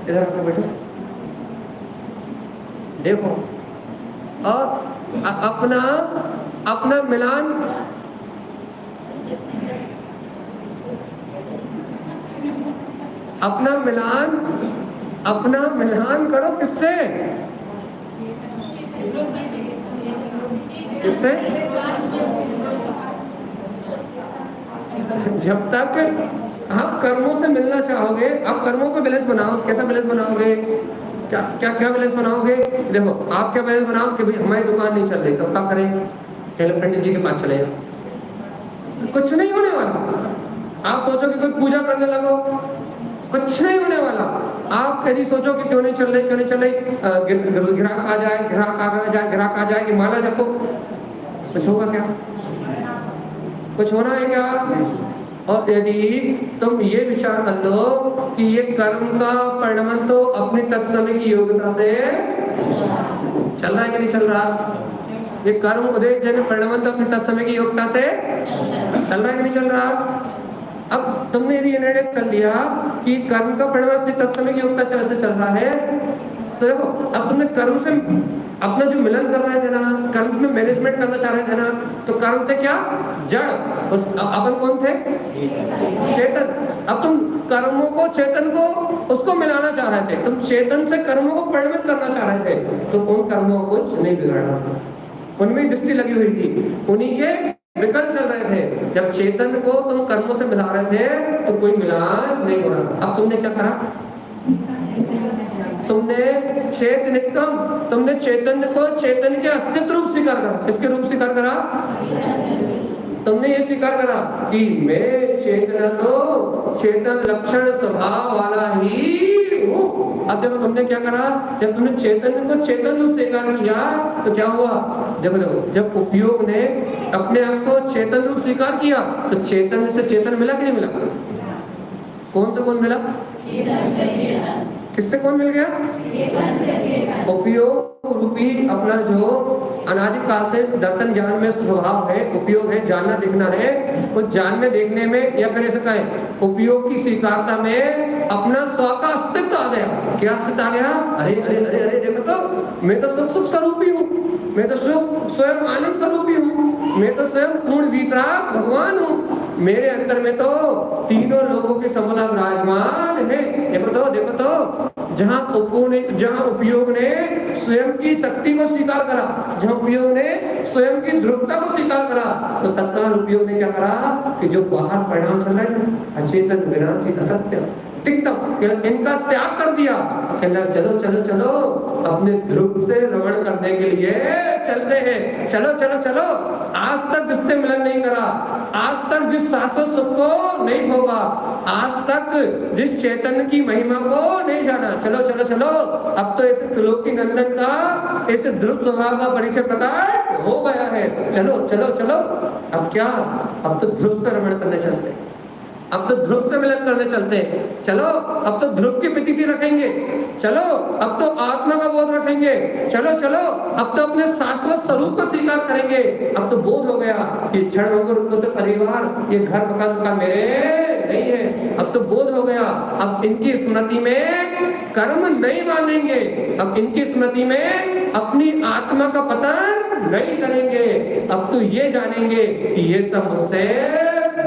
इधर आके बैठो, देखो। और अपना अपना मिलान अपना मिलान करो किससे? किससे? जब तक आप कर्मों से मिलना चाहोगे, आप कर्मों पे बैलेंस बनाओ। कैसा बैलेंस बनाओगे? क्या क्या क्या बैलेंस बनाओगे? देखो, आप क्या बैलेंस बनाओ कि भाई हमारी दुकान नहीं चल रही, तो क्या करेंगे? पहले पंडित जी के पास चले जाओ। कुछ नहीं होने वाला। आप सोचो कि कोई पूजा करने लगो, कुछ नहीं होने वाला। आप कभी सोचो कि क्यों नहीं चल रही, क्यों नहीं चल रही, ग्राहक आ जाए, ग्राहक आ जाए कि माला जपो, कुछ होगा क्या? कुछ होना है क्या? और यदि तुम ये विचार कर लो कि ये कर्म का परिणाम तो अपनी तत्समय की योग्यता से चल रहा है कि नहीं चल रहा? ये कर्म उदय जन परिणाम तो अपनी तत्समय की योग्यता से चल रहा है कि नहीं चल रहा? अब तुमने यदि निर्णय कर लिया कि कर्म का परिणाम अपनी तत्समय की योग्यता से चल रहा है, तो देखो, अब तुमने कर्म से अपना जो मिलन कर रहे थे ना, कर्म में मैनेजमेंट करना चाह रहे थे ना, तो कर्म थे क्या? जड़। और अपन कौन थे? चेतन। अब तुम कर्मों को, चेतन को, उसको मिलाना चाह रहे थे। तुम चेतन से कर्मों को परिणमित करना चाह रहे थे, तो उन कर्मों को कुछ नहीं बिगाड़ा, उनमें दृष्टि लगी हुई थी, उन्हीं के विकल्प चल रहे थे। जब चेतन को तुम कर्मों से मिला रहे थे तो कोई मिलान नहीं हो रहा। अब तुमने क्या करा? तुमने चैतन्य को चेतन के अस्तित्व रूप स्वीकार करा। किसके रूप स्वीकार करा? तुमने ये स्वीकार करा कि मैं चेतना तो चेतन लक्षण स्वभाव वाला ही हूँ। अब देखो, तुमने क्या करा? जब तुमने चेतन को चेतन रूप स्वीकार किया तो क्या हुआ? देखो देखो, जब उपयोग ने अपने आप को चेतन रूप स्वीकार किया तो चेतन से चेतन मिला कि नहीं मिला? कौन से कौन मिला? किससे कौन मिल गया? उपयोग रूपी अपना जो अनादिकाल से दर्शन ज्ञान में स्वभाव है, उपयोग है, जानना देखना है, वो जानने देखने में, या फिर ऐसे कहें उपयोग की स्वीकारता में अपना स्व का अस्तित्व आ गया। क्या अस्तित्व आ गया? अरे अरे अरे अरे, देखो तो मैं तो सुख स्वरूपी हूँ, मैं तो स्वयं आनंद स्वरूपी हूँ, मैं तो स्वयं पूर्ण वितराग भगवान हूँ, मेरे अंदर में तो तीनों लोगों के समुदाय विराजमान है। देखो तो जहाँ उपयोग ने स्वयं की शक्ति को स्वीकार करा, जहाँ उपयोग ने स्वयं की ध्रुवता को स्वीकार करा, तो तत्काल उपयोग ने क्या करा कि जो बाहर परिणाम चल रहा है, अचेतन, विनाशी, असत्य, इनका त्याग कर दिया। कहना चलो चलो चलो अपने ध्रुव से रमण करने के लिए चलते हैं, चलो चलो चलो। आज तक जिससे मिलन नहीं करा, आज तक जिस शाश्वत सुख को नहीं होगा, आज तक जिस चैतन्य की महिमा को नहीं जाना, चलो चलो चलो। अब तो ऐसे त्रिलोकी नंदन का, ऐसे ध्रुव स्वभाव का परिचय प्रकट हो गया है। चलो चलो चलो। अब क्या? अब तो ध्रुव से रमण करने चलते हैं, अब तो ध्रुव से मिलन करने चलते हैं। चलो, अब तो ध्रुव की प्रतीति रखेंगे, चलो अब तो आत्मा का बोध रखेंगे, चलो चलो अब तो अपने शाश्वत स्वरूप को स्वीकार करेंगे। अब तो बोध हो गया कि क्षण परिवार, ये घर मकान मेरे नहीं है। अब तो बोध हो गया, अब इनकी स्मृति में कर्म नहीं बांधेंगे, अब इनकी स्मृति में अपनी आत्मा का पतन नहीं करेंगे। अब तो ये जानेंगे कि ये सब मुझसे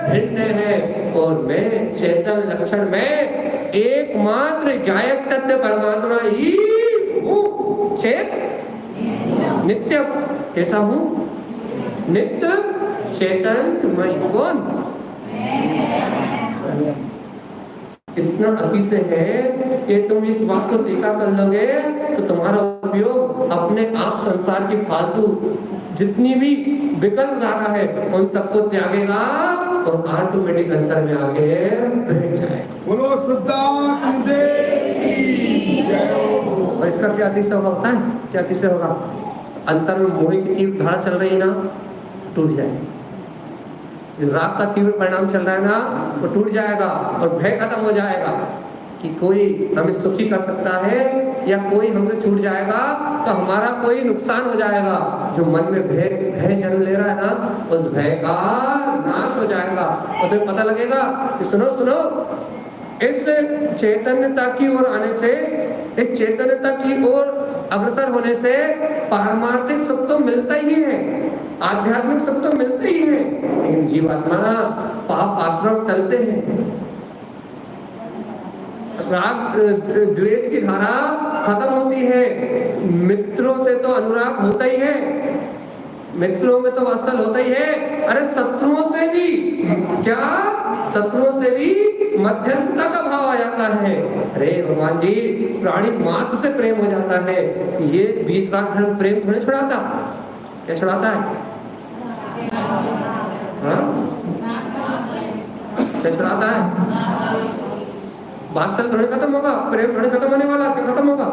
भिन्न है और मैं चेतन लक्षण में एकमात्र गायक तत्व परमात्मा ही हूँ। चेत नित्य कैसा हूँ? नित्य चेतन मैं। कौन? इतना अतिशय है कि तुम इस बात को स्वीकार कर लोगे तो तुम्हारा उपयोग अपने आप संसार की फालतू जितनी भी विकल्प धारा है उन सबको त्यागेगा और ऑटोमेटिक अंतर में आके बैठ जाए। बोलो सिद्धार्थ देव की जय हो। और इसका क्या अतिशय होता है? क्या अतिशय होगा? अंतर में मोह की तीव्र धारा चल रही है ना, टूट जाएगी। जो राग का तीव्र परिणाम चल रहा है ना, वो टूट जाएगा और भय खत्म हो जाएगा कि कोई हमें सुखी कर सकता है या कोई हमसे छूट जाएगा तो हमारा कोई नुकसान हो जाएगा। जो मन में भय जन्म ले रहा है ना, उस भय का नाश हो जाएगा और तुम्हें पता लगेगा कि सुनो सुनो, इस चैतन्यता की ओर आने से, इस चैतन्यता की ओर अग्रसर होने से पारमार्थिक सुख तो मिलता ही है, आध्यात्मिक सुख तो मिलते ही है, लेकिन जीवात्मा पाप आश्रम टलते हैं। राग द्वेष की धारा खत्म होती है, मित्रों से तो अनुराग होता ही है, मित्रों में तो वात्सल होता ही है। अरे शत्रुओं से भी क्या, शत्रुओं से भी मध्यस्थता का भाव आ जाता है। अरे भगवान जी, प्राणी मात्र से प्रेम हो जाता है, ये वीतराग धर्म प्रेम थोड़े छुड़ाता, क्या छुड़ाता है? हाँ, क्या छुड़ाता है? वात्सल थोड़े खत्म होगा, प्रेम थोड़े खत्म होने वाला, क्या खत्म होगा?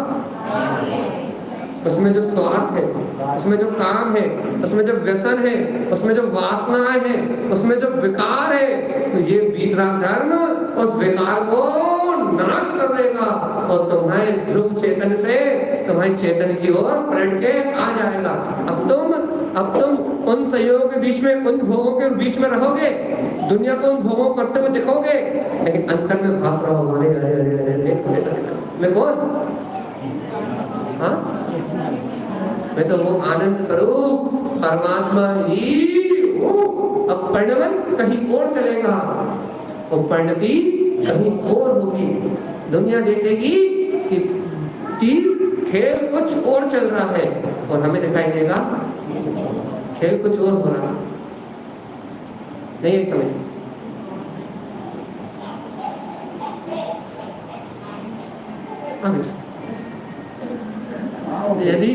उसमें जो स्वार्थ है, उसमें जो काम है, उसमें जो व्यसन है, उसमें जो वासनाएं हैं, उसमें जो विकार है, तो ये वीतराग धर्म उस विकार को नाश कर देगा और तुम्हारे ध्रुव चेतन से तुम्हारी चेतन की ओर पलट के आ जाएगा। अब तुम उन संयोगों के बीच में, उन भोगों के बीच में रहोगे, दुनिया को उन भोगों को करते हुए दिखोगे, लेकिन अंतर में भास रहा होगा, मैं कौन? हाँ, मैं तो वो आनंद स्वरूप परमात्मा ही हूँ। अब परिणमन कहीं और चलेगा और परिणति कहीं और होगी। दुनिया देखेगी कि खेल कुछ और चल रहा है और हमें दिखाई देगा खेल कुछ और हो रहा है। नहीं समझ? यदि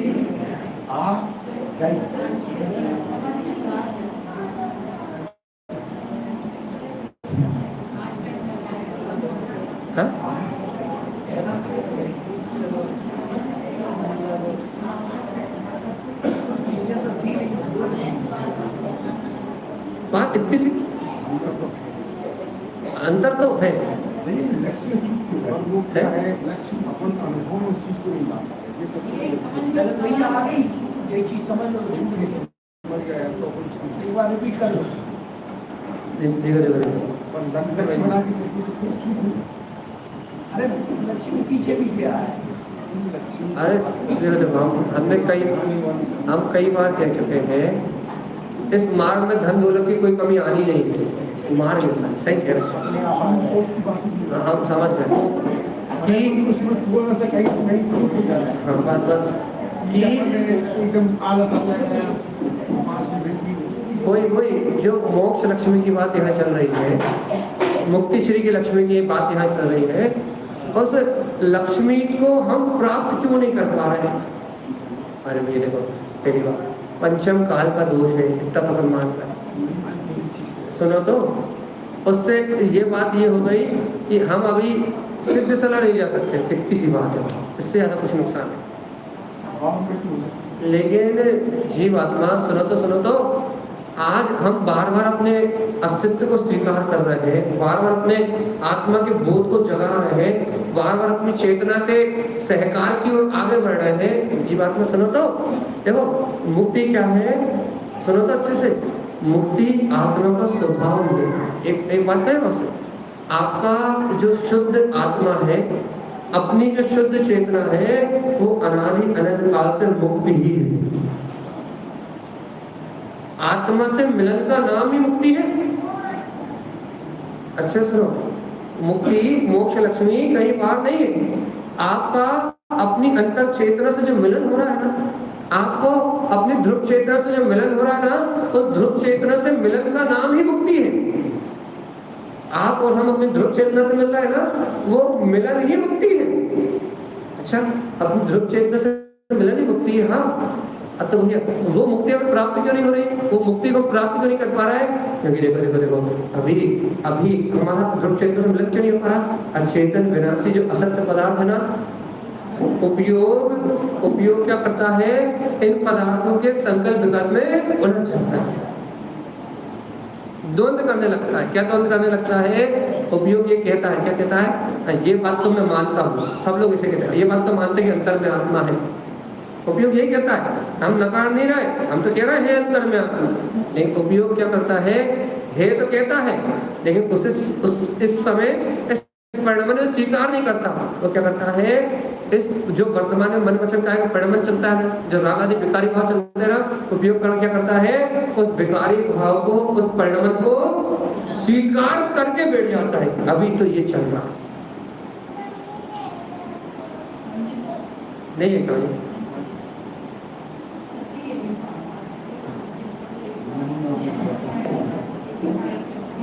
बात इतनी सी अंतर तो है। अपन अनुभव उस चीज को नहीं लाता है, ये सब नहीं आ गई, ये चीज समझ लो, झूठ नहीं समझ गया तो अपन झूठ एक बार रिपीट कर लो, पर लक्ष्य बना के चलती तो फिर झूठ नहीं। अरे लक्ष्य के पीछे पीछे आ है। अरे देखो, हम कई बार कह चुके हैं, इस मार्ग में धन दौलत की कोई कमी आनी नहीं है। मार्ग सही कह रहे हैं, हम समझ रहे हैं कि उसमें थोड़ा सा कहीं छूट हो जा रहा है। हाँ, बात कि एकदम आलस आ जाएगा। कोई जो मोक्ष लक्ष्मी की बात यहाँ चल रही है, मुक्ति श्री की लक्ष्मी की बात यहाँ चल रही है, और उस लक्ष्मी को हम प्राप्त क्यों नहीं कर पा रहे हैं? अरे भैया देखो, पहली बात पंचम काल का दोष है, इतना तो हम मान रहे। सुनो तो, उससे ये बात ये हो गई कि हम अभी सिद्ध सलाह नहीं जा सकते, इतनी सी बात है, इससे ज़्यादा कुछ नुकसान है। लेकिन जीवात्मा सुनो तो आज हम बार बार अपने अस्तित्व को स्वीकार कर रहे हैं, बार बार अपने आत्मा के बोध को जगा रहे हैं, बार बार अपनी चेतना के सहकार की ओर आगे बढ़ रहे हैं। जीवात्मा सुनो तो, देखो मुक्ति क्या है, सुनो तो अच्छे से। मुक्ति आत्मा का स्वभाव है। एक बात है ना, आपका जो शुद्ध आत्मा है, अपनी जो शुद्ध चेतना है, वो अनादि अनंत काल से मुक्ति ही है। आत्मा से मिलन का नाम ही मुक्ति है। अच्छे सुनो, मुक्ति मोक्ष लक्ष्मी कहीं बाहर नहीं है। आपका अपनी अंतर चेतना से जो मिलन हो रहा है ना, आपको अपनी ध्रुव चेतना से जो मिलन हो रहा है ना, तो ध्रुव चेतना से मिलन का नाम ही मुक्ति है। आप और हम अपनी ध्रुव चेतना से मिल रहे हैं ना, वो मिलन ही मुक्ति है। अच्छा, अपनी ध्रुव चेतना से मिलन ही मुक्ति है। हाँ, अब तो भैया वो मुक्ति हमें प्राप्त क्यों नहीं हो रही? वो मुक्ति को प्राप्त क्यों नहीं कर पा रहा है? क्योंकि देखो अभी हमारा ध्रुव चेतना से मिलन क्यों नहीं हो पा रहा? अचेतन विनाशी जो असत्य पदार्थ है ना, उपयोग क्या करता है? इन पदार्थों के संकल्प विकल्प में उलझ जाता है, द्वंद करने लगता है। क्या द्वंद करने लगता है? उपयोग ये कहता है, क्या कहता है? ये बात तो मैं मानता हूँ, सब लोग इसे कहते हैं, ये बात तो मानते हैं कि अंतर में आत्मा है। उपयोग यही कहता है, हम नकार नहीं रहे, हम तो कह रहे हैं अंतर में आत्मा। लेकिन उपयोग क्या करता है? तो कहता है, लेकिन इस समय परिणमन में स्वीकार नहीं करता, वो क्या करता है, इस जो वर्तमान में मन वचन काया का परिणमन चलता है, जो राग आदि विकारी भाव चलते हैं ना, उपयोग कर क्या करता है, उस विकारी भाव को, उस परिणमन को स्वीकार करके बैठ जाता है। अभी तो ये चल रहा नहीं है, समझ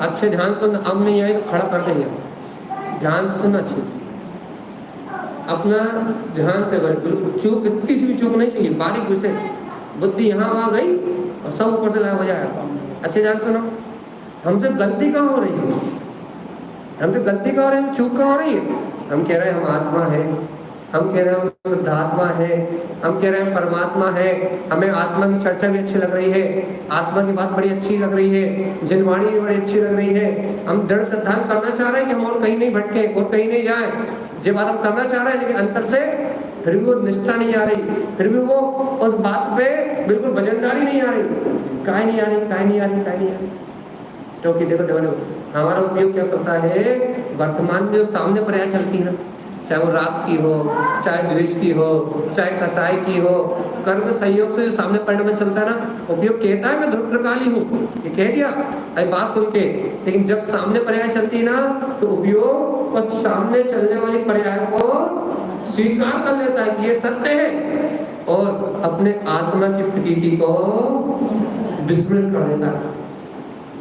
अच्छे ध्यान सुन, अब नहीं आए तो खड़ा कर देंगे, ध्यान से सुनना चाहिए, अपना ध्यान से बिल्कुल चूक, इतनी सी भी चूक नहीं चाहिए, बारीक विषय, बुद्धि यहाँ वहाँ गई और सब ऊपर से लगा हो जाएगा। अच्छे ध्यान सुनो, हमसे गलती कहाँ हो रही है, हमसे गलती कहाँ हो रही है, चूक कहाँ हो रही है। हम कह रहे हैं हम आत्मा है, हम कह रहे हैं हम शुद्धात्मा है, हम कह रहे हैं परमात्मा है, हमें आत्मा की चर्चा भी अच्छी लग रही है, आत्मा की बात बड़ी अच्छी लग रही है, जनवाणी भी बड़ी अच्छी लग रही है, हम दृढ़ सिद्धांत करना चाह रहे हैं कि हम और कहीं नहीं भटके और कहीं नहीं जाए, ये बात हम करना चाह रहे हैं, लेकिन अंतर से फिर भी वो निष्ठा नहीं आ रही, फिर भी वो उस बात पे बिल्कुल वजनदारी नहीं आ रही, काहे नहीं आ रही, काहे नहीं आ रही, काहे नहीं आ रही। क्योंकि देखो हमारा उपयोग क्या करता है, वर्तमान में जो सामने पर्याय चलती है ना, चाहे वो राग की हो, चाहे द्वेष की हो, चाहे कसाई की हो, कर्म संयोग से जो सामने परिणमन चलता है ना, उपयोग कहता है मैं ध्रुव प्रकाली हूँ, ये कह दिया अरे बात सुन के, लेकिन जब सामने पर्याय चलती है ना, तो उपयोग और सामने चलने वाली पर्याय को स्वीकार कर लेता है कि ये सत्य है, और अपने आत्मा की प्रतीति को विस्मृत कर देता है।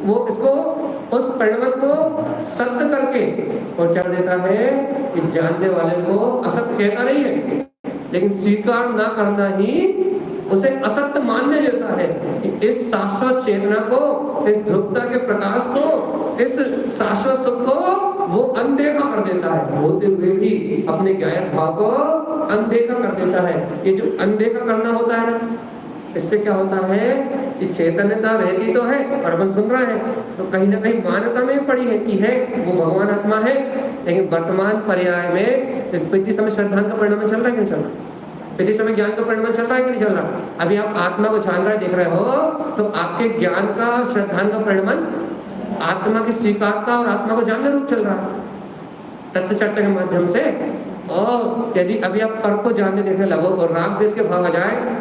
वो इसको उस परिणमन को सत्य करके और क्या देता है कि जानने वाले को असत्य कहता नहीं है, लेकिन स्वीकार ना करना ही उसे असत्य मानने जैसा है कि इस शाश्वत चेतना को, इस ध्रुवता के प्रकाश को, इस शाश्वत सुख को वो अनदेखा कर देता है, होते हुए भी अपने ज्ञान भाव को अनदेखा कर देता है। ये जो अनदेखा करना होता है ना, इससे क्या होता है कि चैतन्यता रहती तो है और अपन सुन रहे हैं, तो कहीं ना कहीं मान्यता में पड़ी है कि है वो भगवान आत्मा है, लेकिन वर्तमान पर्याय में पिछले समय श्रद्धांत का परिणाम चल रहा है कि नहीं चल रहा, पिछले समय ज्ञान का परिणाम चल रहा है कि नहीं चल रहा। अभी आप आत्मा को जान रहे देख रहे हो, तो आपके ज्ञान का श्रद्धांत का परिणाम आत्मा की स्वीकारता और आत्मा को जानने रूप चल रहा है तत्व चर्चा के माध्यम से। और यदि अभी आप कर्म को जानने देखने लगो और राग देश के भाव आ जाए,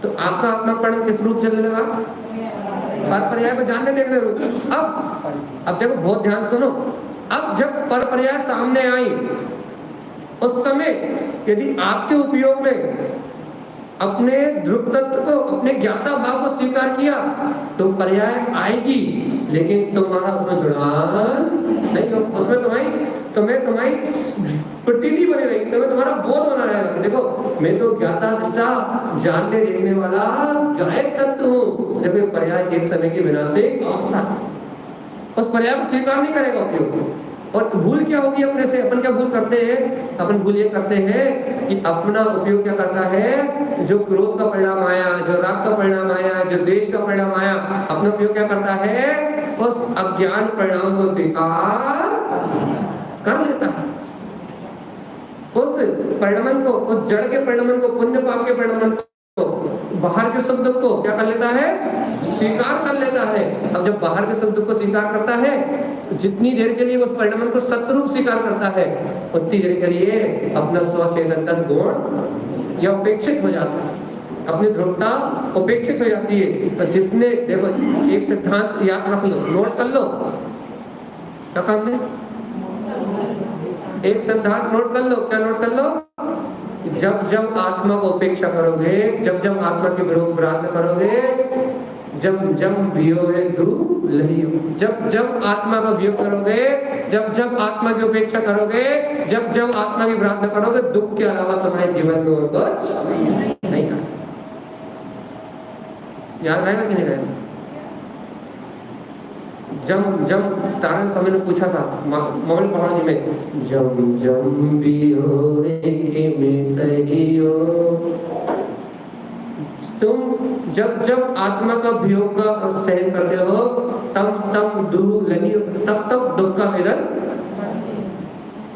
तो आपका आत्मा परिणाम किस रूप चलने लगा, पर पर्याय को जानने देखने रूप। अब देखो बहुत ध्यान सुनो, अब जब पर पर्याय सामने आई, उस समय यदि आपके उपयोग में अपने ध्रुव तत्व को, अपने ज्ञाता भाव को स्वीकार किया, तो पर्याय आएगी, लेकिन तुम्हारा उसमें जुड़ान नहीं हो, उसमें तुम्हारी प्रतीति बनी रहेगी, तुम्हारा बोध बना रहेगा। देखो मैं तो ज्ञाता दृष्टा जानने देखने वाला गायक तत्व हूँ, देखो पर्याय एक समय की विनाशिक अवस्था, उस पर्याय को स्वीकार नहीं करेगा उपयोग। और भूल क्या होगी अपने से, अपन क्या भूल करते हैं, अपन भूल ये करते हैं कि अपना उपयोग क्या करता है, जो क्रोध का परिणाम आया, जो राग का परिणाम आया, जो द्वेष का परिणाम आया, अपना उपयोग क्या करता है, उस अज्ञान परिणाम को स्वीकार कर लेता है, उस परिणाम को, उस जड़ के परिणाम को, पुण्य पाप के परिणाम को, बाहर के शब्द को क्या कर लेता है, स्वीकार कर लेता है। अब जब बाहर के शब्द को स्वीकार करता है, तो जितनी देर के लिए उस परिणाम को सत्य रूप स्वीकार करता है, उतनी देर के लिए अपना स्वचेतनता गुण या उपेक्षित हो जाता है, अपनी ध्रुवता उपेक्षित हो जाती है। तो जितने देखो, एक सिद्धांत याद रख लो, नोट कर लो, क्या काम है, एक सिद्धांत नोट कर लो, क्या नोट कर लो, जब जब आत्मा को उपेक्षा करोगे, जब जब आत्मा के विरोध प्रार्थना करोगे, जब जब वियोग लही, जब जब आत्मा का वियोग करोगे, जब जब आत्मा की उपेक्षा करोगे, जब जब आत्मा की प्रार्थना करोगे, दुख के अलावा तुम्हारे जीवन में और कुछ नहीं आएगा। याद रहेगा कि नहीं रहेगा? जब जब तारण स्वामी ने पूछा था मोगल पहाड़ी में, जम जम तुम जब जब आत्मा का वियोग का सहन करते हो, तब तब दुख लगी, तब तब दुख का वेदन,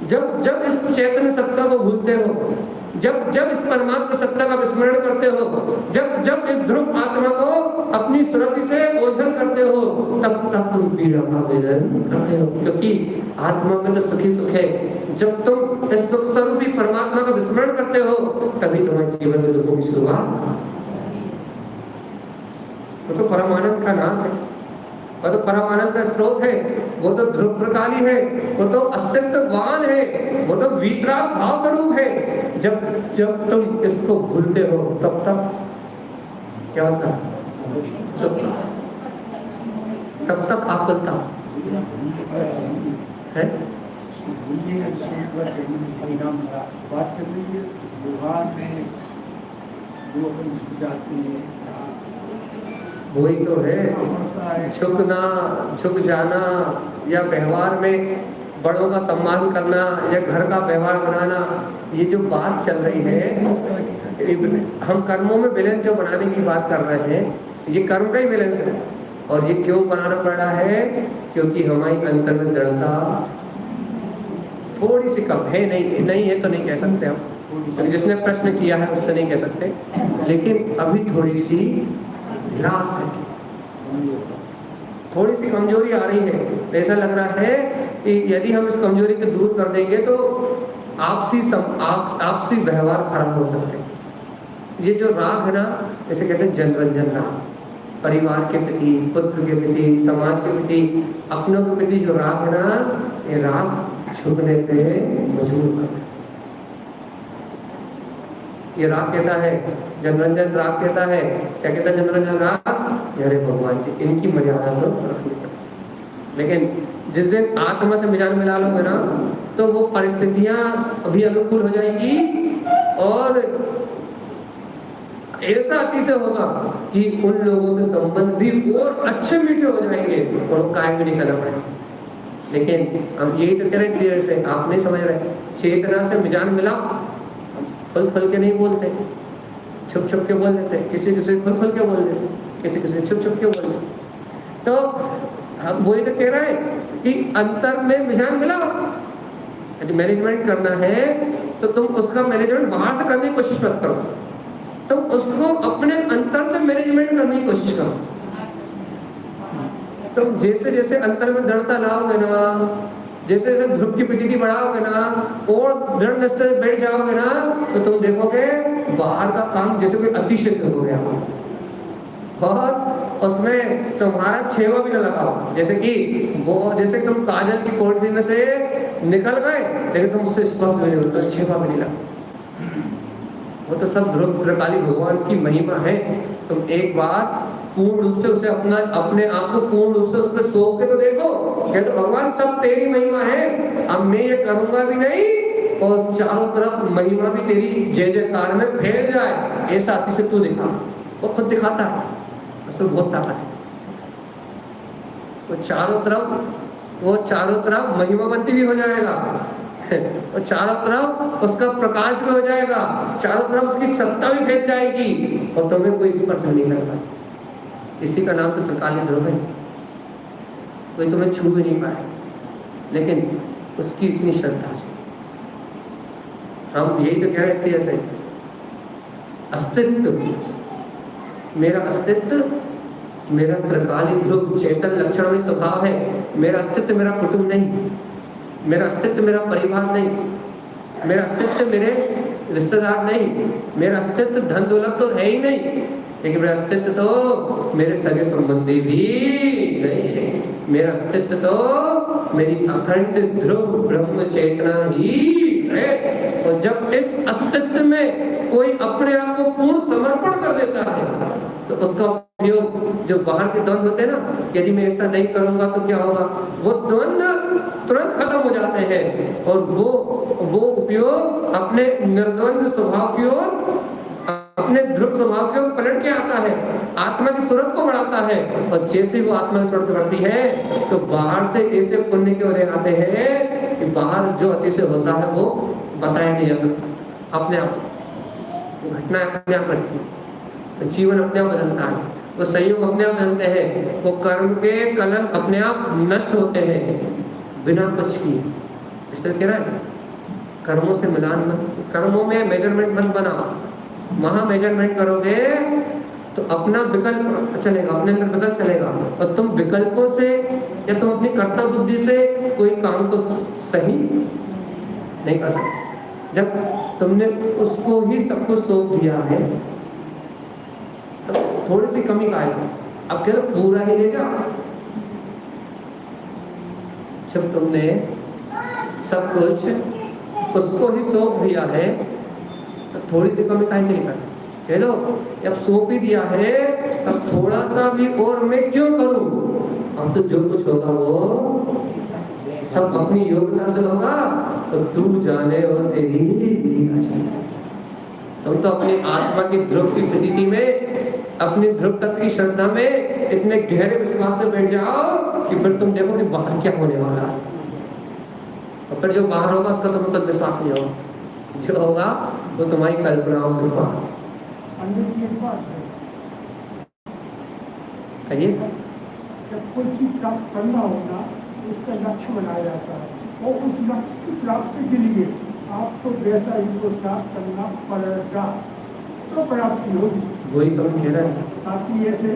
जब जब इस चैतन्य सत्ता को भूलते हो, जब जब इस परमात्मा सत्ता का विस्मरण करते हो, जब जब इस ध्रुव आत्मा को अपनी अपनी सुरति से ओझल करते हो, तब तक तुम पीड़ा का वेदन करते हो, क्योंकि आत्मा में तो सुखी सुख है। जब तुम इस सुख स्वरूपी परमात्मा का विस्मरण करते हो, तभी तुम्हारे जीवन में दुखों की शुरुआत। वो तो परमानंद का नाथ है, वो तो परमानंद का स्रोत है, वो तो ध्रुव प्रकाली है, वो तो अस्तित्ववान है, वो तो वीतराग भाव स्वरूप है। जब तुम इसको भूलते हो, तब क्या होता है? तब तक आकुलता है। परिणाम बात चल रही है व्यवहार में, जो अपन झुक जाते हैं, वही तो है झुकना, झुक जाना, या व्यवहार में बड़ों का सम्मान करना, या घर का व्यवहार बनाना। ये जो बात चल रही है, हम कर्मों में बैलेंस जो बनाने की बात कर रहे हैं, ये कर्म का ही बैलेंस है। और ये क्यों बनाना पड़ रहा है? क्योंकि हमारी अंतर में दृढ़ता थोड़ी सी कम है। नहीं है तो नहीं कह सकते हम, जिसने प्रश्न किया है उससे नहीं कह सकते, लेकिन अभी थोड़ी सी निराश है, थोड़ी सी कमजोरी आ रही है। ऐसा लग रहा है कि यदि हम इस कमजोरी को दूर कर देंगे तो आपसी व्यवहार खराब हो सकते हैं। ये जो राग है ना, इसे कहते हैं जनरंजन राग। परिवार के प्रति, पुत्र के प्रति, समाज के प्रति, अपनों के प्रति जो राग है ना, ये राग झुकने पे मजबूर करता है। ये राग कहता है, जनरंजन राग कहता है, क्या कहता है जनरंजन राग? अरे भगवान जी, इनकी मर्यादा तो रखनी पड़ेगी। लेकिन जिस दिन आत्मा से मिजान मिला लोगे ना, तो वो परिस्थितियां अभी अनुकूल हो जाएंगी, और ऐसा अतिशय होगा कि उन लोगों से संबंध भी और अच्छे मीठे हो जाएंगे, और वो कायम भी नहीं करना पड़ेगा। लेकिन हम यही तो कह रहे क्लियर से, आप नहीं समझ रहे। चेतना से मिजान मिला, खुल के नहीं बोलते, छुप के बोल देते, किसी खुल के बोल देते, किसी छुप के बोल देते। तो हम वही तो कह रहे हैं कि अंतर में मिजान मिला। यदि मैनेजमेंट करना है तो तुम उसका मैनेजमेंट बाहर से करने की कोशिश मत करो, तुम उसको अपने अंतर से मैनेजमेंट करने की कोशिश करो। तुम जैसे अंतर में दृढ़ता लाओगे ना, जैसे ध्रुव की प्रतीति बढ़ाओगे ना, और दृढ़ निश्चय से बैठ जाओगे ना, तो तुम देखोगे बाहर का काम जैसे कोई अतिशय हो गया, और उसमें तुम्हारा छेवा भी न लगाओ। जैसे तुम काजल की कोठरी में से निकल गए, लेकिन तुम उससे स्पर्श भी नहीं होता, छेवा भी नहीं लगा। वो तो सब ध्रुव प्रकाली भगवान की महिमा है। तुम एक बार पूर्ण रूप से उसे अपने आप को पूर्ण रूप से उस पर सौंप के तो देखो, क्या तो भगवान सब तेरी महिमा है, अब मैं ये करूंगा भी नहीं, और चारों तरफ महिमा भी तेरी जय जयकार में फैल जाए, ऐसा अतिशय तू दिखा। वो खुद दिखाता है, उसमें बहुत ताकत है। वो चारों तरफ महिमावंती भी हो जाएगा, और चारों तरफ उसका प्रकाश भी हो जाएगा, चारों तरफ उसकी सत्ता भी फैल जाएगी, और तुम्हें कोई स्पर्श नहीं करता। इसी का नाम तो त्रिकाली ध्रुव है। कोई तुम्हें छू भी नहीं पाए, लेकिन उसकी इतनी श्रद्धा है। हम यही तो कह रहे थे, ऐसे अस्तित्व, मेरा अस्तित्व मेरा त्रिकाली ध्रुव चेतन लक्षण स्वभाव है। मेरा अस्तित्व मेरा कुटुंब नहीं, मेरा अस्तित्व मेरा परिवार नहीं, मेरा अस्तित्व मेरे रिश्तेदार नहीं, मेरा अस्तित्व धन दौलत तो है ही नहीं, लेकिन मेरा अस्तित्व तो मेरे सगे संबंधी भी नहीं है। मेरा अस्तित्व तो मेरी अखंड ध्रुव ब्रह्म चेतना ही है। और जब इस अस्तित्व में कोई अपने आप को पूर्ण समर्पण कर देता है, तो उसका उपयोग जो बाहर के द्वंद्व होते हैं ना, यदि मैं ऐसा नहीं करूंगा तो क्या होगा, वो द्वंद्व तुरंत खत्म हो जाते हैं, और वो उपयोग अपने निर्द्वंद स्वभाव की ओर, अपने ध्रुव स्वभाव की ओर पलट के आता है, आत्मा की सूरत को बढ़ाता है। और जैसे वो आत्मा की सूरत बढ़ती है, तो बाहर से ऐसे पुण्य के ओर आते हैं कि बाहर जो अतिशय होता है वो बताया नहीं जा सकता। अपने आप घटना अपने आप घटती है, जीवन अपने आप बदलता है, वो संयोग अपने आप बदलते हैं, वो कर्म के कलंक अपने आप नष्ट होते हैं बिना कुछ किए। इसलिए कह रहा है कर्मों से मिलान मत, कर्मों में मेजरमेंट मत बनाओ। वहां मेजरमेंट करोगे तो अपना विकल्प चलेगा, अपने अंदर विकल्प चलेगा, और तुम विकल्पों से या तुम अपनी कर्ता बुद्धि से कोई काम तो सही नहीं कर सकते। जब तुमने उसको ही सब कुछ सौंप दिया है तो थोड़ी सी कमी का आएगी। अब कह लो पूरा ही ले जाओ। जब तुमने सब कुछ उसको ही सौंप दिया है तो थोड़ी सी कमी काहे नहीं करना। कह लो जब सौंप ही दिया है अब थोड़ा सा भी और मैं क्यों करूं। अब तो जो कुछ होगा वो सब अपनी योग्यता से होगा, तो तू जाने और तेरी लीला जाने। तुम तो अपनी आत्मा की ध्रुव की प्रतीति में, अपनी ध्रुव तत्व की श्रद्धा में इतने गहरे विश्वास से बैठ जाओ कि फिर तुम देखो कि बाहर क्या होने वाला है, और फिर जो बाहर होगा उसका तुम तक विश्वास नहीं होगा। जो होगा वो तुम्हारी कल्पनाओं से बाहर। अंदर की एक बात है, कहिए। जब कोई चीज प्राप्त करना होगा उसका लक्ष्य बनाया जाता है, और उस लक्ष्य की प्राप्ति के लिए आपको वैसा ही को प्राप्त करना पड़ेगा तो प्राप्ति होगी। वही तो हम कह रहे हैं। बाकी ऐसे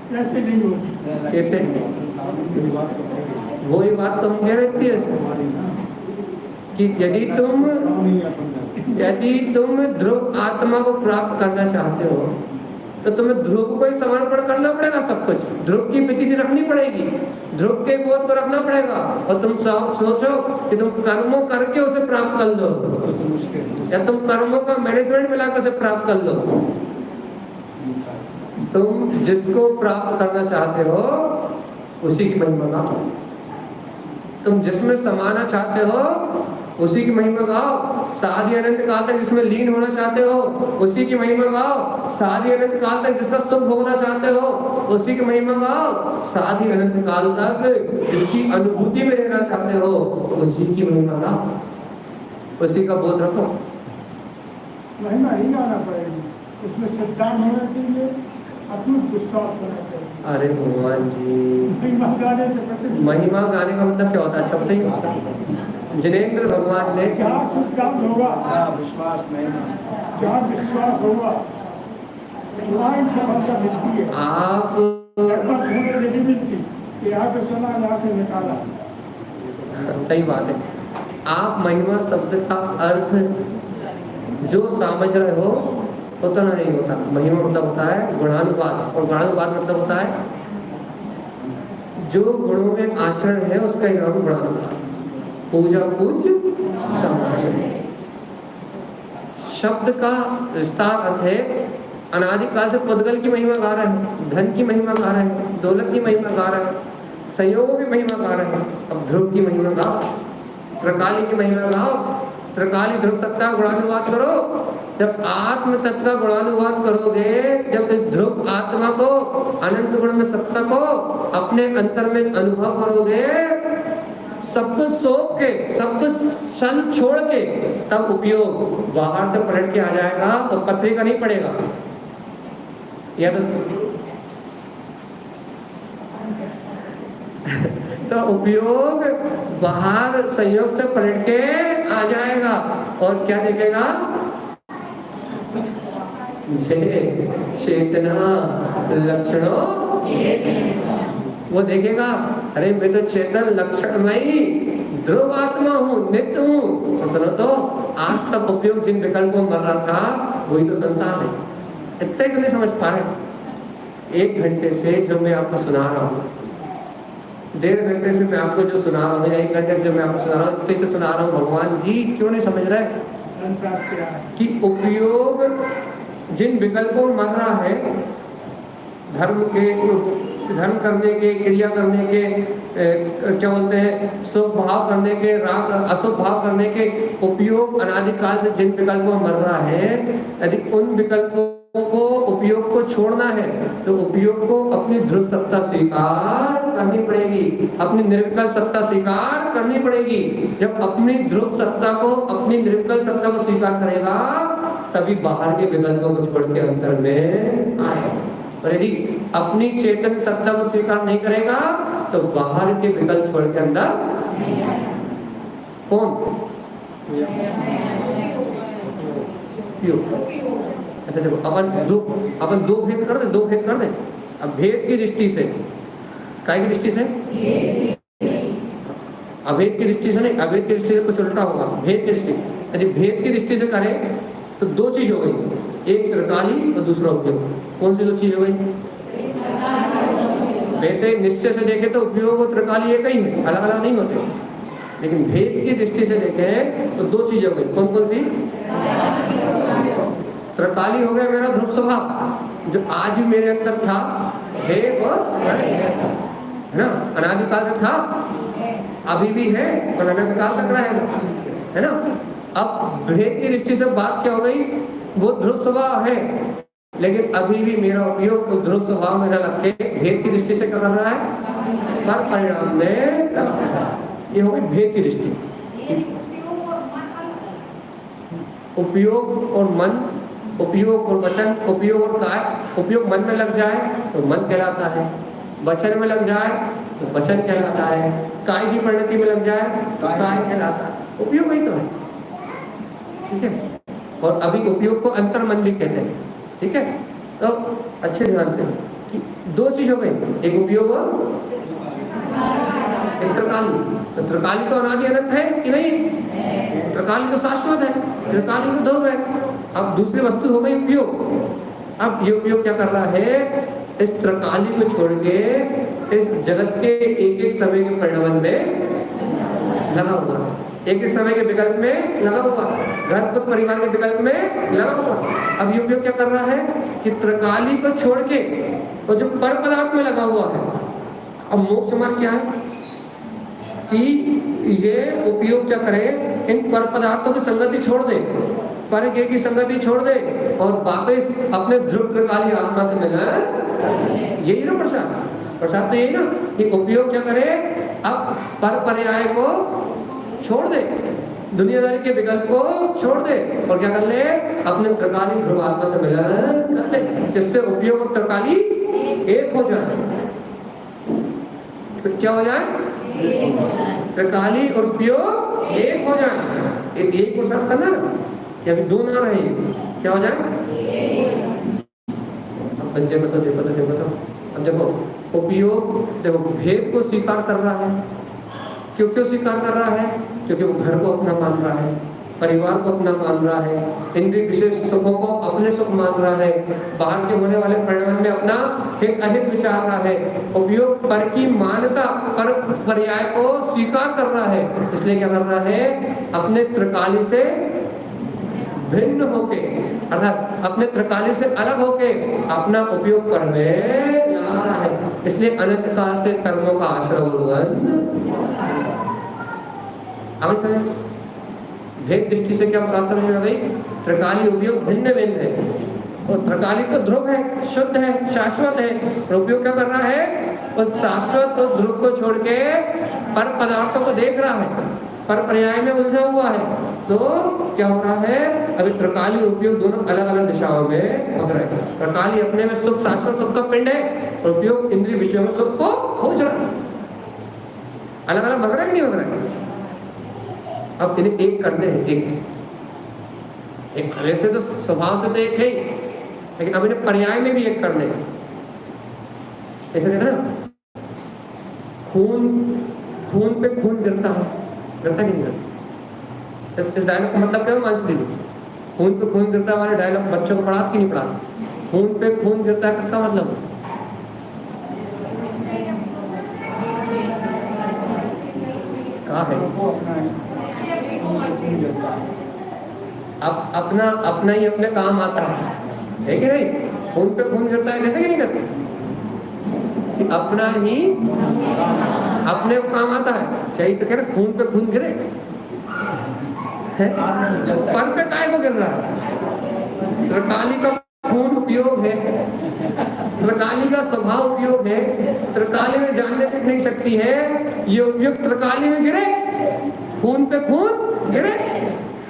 कैसे नहीं होगी। कैसे? वही बात तो हम कह रहे थे कि यदि तुम ध्रुव आत्मा को प्राप्त करना चाहते हो तो तुम्हें ध्रुव को ही समर्पण करना पड़ेगा। सब कुछ ध्रुव की प्रतीति रखनी पड़ेगी, ध्रुव के बोध को रखना पड़ेगा, और तुम सोचो कि तुम कर्मों करके उसे प्राप्त कर लो, या तुम कर्मों का मैनेजमेंट मिलाकर उसे प्राप्त कर लो। तुम जिसको प्राप्त करना चाहते हो उसी की महिमा गाओ, तुम जिसमें समाना चाहते हो उसी की महिमा गाओ, साधी अनंत काल तक जिसमें लीन होना चाहते हो उसी की महिमा गाओ, साधी अनंत काल तक जिसका सुख भोगना चाहते हो उसी की महिमा गाओ, साधी अनंत काल तक जिसकी अनुभूति में रहना चाहते हो उसी की महिमा गाओ, उसी का बोध रखो। महिमा नहीं गाना पड़ेगी, उसमें श्रद्धा होना चाहिए, अटूट विश्वास होना चाहिए। अरे भगवान जी, महिमा गाने से प्रति महिमा गाने का मतलब क्या होता है? अच्छा बताइए। जिनेंद्र भगवान ने क्या शुद्ध होगा, विश्वास महिमा, क्या विश्वास होगा, वहाँ सफलता मिलती है। आप नहीं मिलती कि यहाँ पे सुना यहाँ से निकाला। सही बात है। आप महिमा शब्द का अर्थ जो समझ रहे हो उतना नहीं होता। महिमा मतलब होता है गुणानुवाद, और गुणानुवाद मतलब होता है जो गुणों में आचरण है उसका ही नाम गुणानुवाद। पूजा पूज्य समाचरण शब्द का विस्तार अर्थ है अनादिकाल से पुद्गल की महिमा गा रहे हैं, धन की महिमा गा रहे हैं, दौलत की महिमा गा रहे हैं, संयोगों की महिमा गा रहे हैं। अब ध्रुव की महिमा गाओ, त्रिकाली की महिमा गाओ, त्रिकाली ध्रुव सत्ता गुणानुवाद करो। जब आत्म तत्व का गुणानुवाद करोगे, जब इस ध्रुव आत्मा को अनंत गुण में सत्ता को अपने अंतर में अनुभव करोगे, सब कुछ सौंप के, सब कुछ क्षण छोड़ के, तब उपयोग बाहर से पलट के आ जाएगा तो पत्थरी का नहीं पड़ेगा। या तो उपयोग बाहर संयोग से पलट के आ जाएगा, और क्या देखेगा? चेतना लक्षणों, वो देखेगा अरे मैं तो चेतन लक्षणमयी ध्रुव आत्मा हूँ, नित्य हूँ। तो सुनो तो आज तक उपयोग जिन विकल्पों में मर रहा था वही तो संसार है। इतने क्यों नहीं समझ पा रहे? 1 घंटे से जो मैं आपको सुना रहा हूँ, 1.5 घंटे से मैं आपको जो सुना रहा हूँ, या 1 घंटे से जो मैं आपको सुना रहा हूँ, इतने तो सुना रहा हूँ। भगवान जी क्यों नहीं समझ रहे कि उपयोग जिन विकल्पों में मर रहा है, धर्म करने के, क्रिया करने के, क्या बोलते हैं, शुभ भाव करने के, राग अशुभ भाव करने के, उपयोग अनादिकाल से जिन विकल्पों में मर रहा है, यदि उन विकल्पों को, उपयोग को छोड़ना है तो उपयोग को अपनी ध्रुव सत्ता स्वीकार करनी पड़ेगी, अपनी निर्विकल्प सत्ता स्वीकार करनी पड़ेगी। जब अपनी ध्रुव सत्ता को, अपनी निर्विकल्प सत्ता को स्वीकार करेगा तभी बाहर के विकल्पों को छोड़ के अंतर में आएगा। और यदि अपनी चेतन सत्ता को स्वीकार नहीं करेगा तो बाहर के विकल्प छोड़ के अंदर कौन? अच्छा देखो, अपन दो भेद कर दे। अब भेद की दृष्टि से, काय की दृष्टि से, अभेद की दृष्टि से नहीं, अभेद की दृष्टि से कुछ उल्टा होगा, भेद की दृष्टि। यदि भेद की दृष्टि से करें तो दो चीज हो गई, एक त्रिकाली और दूसरा उपयोग। कौन सी दो चीज हो गई? वैसे निश्चय से देखें तो उपयोग और त्रिकाली एक ही है, अलग अलग नहीं होते, लेकिन भेद की दृष्टि से देखें तो दो चीजें हो गई। कौन कौन सी? त्रिकाली हो गया मेरा ध्रुव स्वभाव, जो आज भी मेरे अंदर था, है और है ना, अनादिकाल से था, अभी भी है और अनंतकाल तक रहेगा, है ना। अब भेद की दृष्टि से बात क्या हो गई? वो ध्रुव स्वभाव है, लेकिन अभी भी मेरा उपयोग उस ध्रुव स्वभाव में न रख के भेद की दृष्टि से क्या कर रहा है? पर परिणाम में, ये हो गई भेद की दृष्टि। उपयोग और मन, उपयोग और वचन, उपयोग और काय। उपयोग मन में लग जाए तो मन कहलाता है, वचन में लग जाए तो वचन कहलाता है, काय की परिणति में लग जाए तो काय कहलाता है। उपयोग ही तो है, ठीक है। और अभी उपयोग को अंतर मन भी कहते हैं, ठीक है। तो अच्छे ध्यान से कि दो चीज हो गई, एक उपयोग और एक त्रिकाली। तो त्रिकाली तो अनादि अनंत है कि नहीं? त्रिकाली तो शाश्वत है, त्रिकाली तो ध्रुव है। अब दूसरी वस्तु हो गई उपयोग। अब ये उपयोग क्या कर रहा है? इस त्रिकाली को छोड़ के इस जगत के एक एक समय के परिणाम में लगा हुआ, एक एक समय के विकल्प में लगा हुआ, घर पुत्र परिवार के विकल्प में लगा हुआ। अब ये उपयोग क्या कर रहा है कि त्रिकाली को छोड़ के और जो पर पदार्थ में लगा हुआ है। अब मोक्ष मार्ग क्या है कि ये उपयोग क्या करे, इन पर पदार्थों की संगति छोड़ दे, पर के की संगति छोड़ दे और वापस अपने ध्रुव त्रिकाली आत्मा से मिले। यही ना प्रसाद तो यही ना कि उपयोग क्या करे, अब पर पर्याय को छोड़ दे, दुनियादारी के विकल्प को छोड़ दे और क्या कर ले, अपने त्रिकाली ध्रुव आत्मा से मिलन कर ले, जिससे उपयोग और त्रिकाली एक हो जाए। तो क्या हो जाए? त्रिकाली और उपयोग एक हो जाए। एक पुरुषार्थ करना या अभी दो ना रहे, क्या हो जाए? अब पंजे में तो देखो। अब देखो उपयोग, देखो भेद को स्वीकार कर रहा है। क्यों स्वीकार कर रहा है? क्योंकि वो घर को अपना मान रहा है, परिवार को अपना मान रहा है, इंद्रिय विशेष सुखों को अपने सुख मान रहा है, बाहर के होने वाले परिणाम में अपना एक अहित विचार रहा है। उपयोग पर की मान्यता, पर पर्याय को स्वीकार कर रहा है, इसलिए क्या कर रहा है? अपने त्रिकाली से भिन्न होके, अर्थात अपने त्रिकाली से अलग होके अपना उपयोग करने लगा रहा है। इसलिए अनंत काल से कर्मों का आश्रम अब समझ, भेद दृष्टि से क्या बात समझ में आ गई? त्रिकाली उपयोग भिन्न भिन्न है, और त्रिकाली तो ध्रुव है, शुद्ध है, शाश्वत है। और उपयोग क्या कर रहा है? उस शाश्वत और ध्रुव को छोड़ के पर पदार्थों को देख रहा है, पर पर्याय में उलझा हुआ है। तो क्या हो रहा है? अभी त्रिकाली और उपयोग दोनों अलग अलग दिशाओं में भग रहे हैं। त्रिकाली अपने में सुख, शाश्वत सुख का पिंड है, और उपयोग इंद्रिय विषयों में सुख को खोज रहा है। अलग अलग भग रहा है कि नहीं भग रहा है? अब इन्हें एक करने हैं, एक वैसे तो स्वभाव से तो एक है, लेकिन अब इन्हें पर्याय में भी एक करने हैं। ऐसे देखा ना, खून पे खून गिरता है, गिरता कि नहीं गिरता? इस डायलॉग का मतलब क्या है? मान लीजिए खून पे खून गिरता हमारे डायलॉग बच्चों को पढ़ा कि नहीं पढ़ा? खून पे खून गिरता है किसका मतलब? क्या है? अब अपना ही अपने काम आता है कि नहीं? खून पे खून गिरता है, कहते कि नहीं कहते? अपना ही अपने को काम आता है। चाहिए तो कह रहे खून पे खून गिरे, पर पे काय को गिर रहा है? त्रिकाली का खून उपयोग है, त्रिकाली का स्वभाव उपयोग है, त्रिकाली में जानने तक नहीं सकती है, ये उपयोग त्रिकाली में गिरे, खून पे खून गिरे,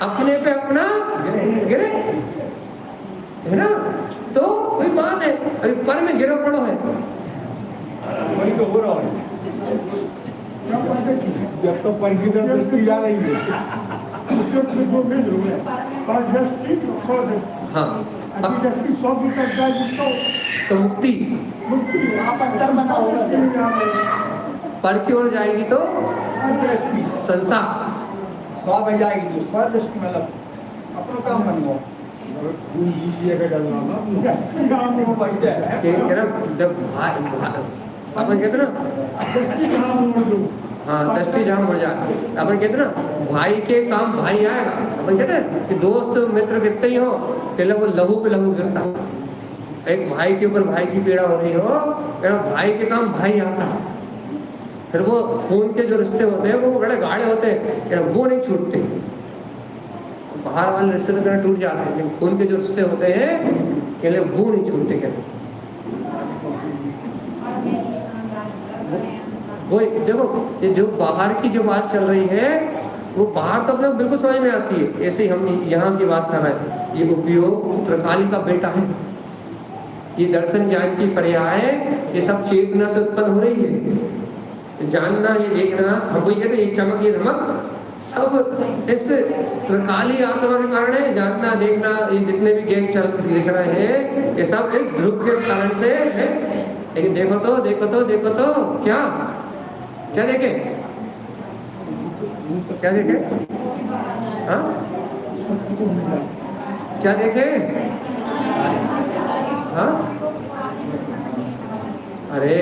अपने पे अपना गिरे, है ना? तो कोई बात है, अभी पर में गिरो पड़ो है, वही तो हो रहा है। जब तो पर की तरफ दृष्टि जा रही है, और दृष्टि 100 दृष्टि। हाँ अभी दृष्टि 100 की तक जाएगी तो मुक्ति मुक्ति आप अंतर बना होगा। पर की ओर जाएगी तो संसार। स्व में जाएगी तो स्व दृष्टि मतलब अपना काम बनवाओ। जब अपन कहते ना हाँ दृष्टि जहाँ मुड़ जाती है। अपन कहते ना भाई के काम भाई आएगा। अपन कहते हैं कि दोस्त मित्र कितने ही हो पहले वो लहू पे लहू गिरता। एक भाई के ऊपर भाई की पीड़ा हो रही हो भाई के काम भाई आता। फिर वो खून के जो रिश्ते होते हैं वो बड़े गाढ़े होते हैं वो नहीं छूटते। बाहर वाले रिश्ते तो टूट जाते हैं लेकिन खून के जो रिश्ते होते हैं कहले वो नहीं छूटते। क्या वो देखो ये जो बाहर की जो बात चल रही है वो बाहर तो अपने बिल्कुल समझ में आती है। ऐसे ही हम यहाँ की बात कर रहे हैं। ये उपयोग त्रिकाली का बेटा है। ये दर्शन ज्ञान की पर्याय ये सब चेतना से उत्पन्न हो रही है। जानना ये देखना हम वही कहते हैं ये चमक ये धमक सब इस त्रिकाली आत्मा के कारण है। जानना देखना ये जितने भी ज्ञान चल दिख रहे हैं ये सब इस ध्रुव के कारण से है। लेकिन देखो तो देखो तो देखो तो क्या क्या देखे क्या देखे हाँ क्या देखे हाँ अरे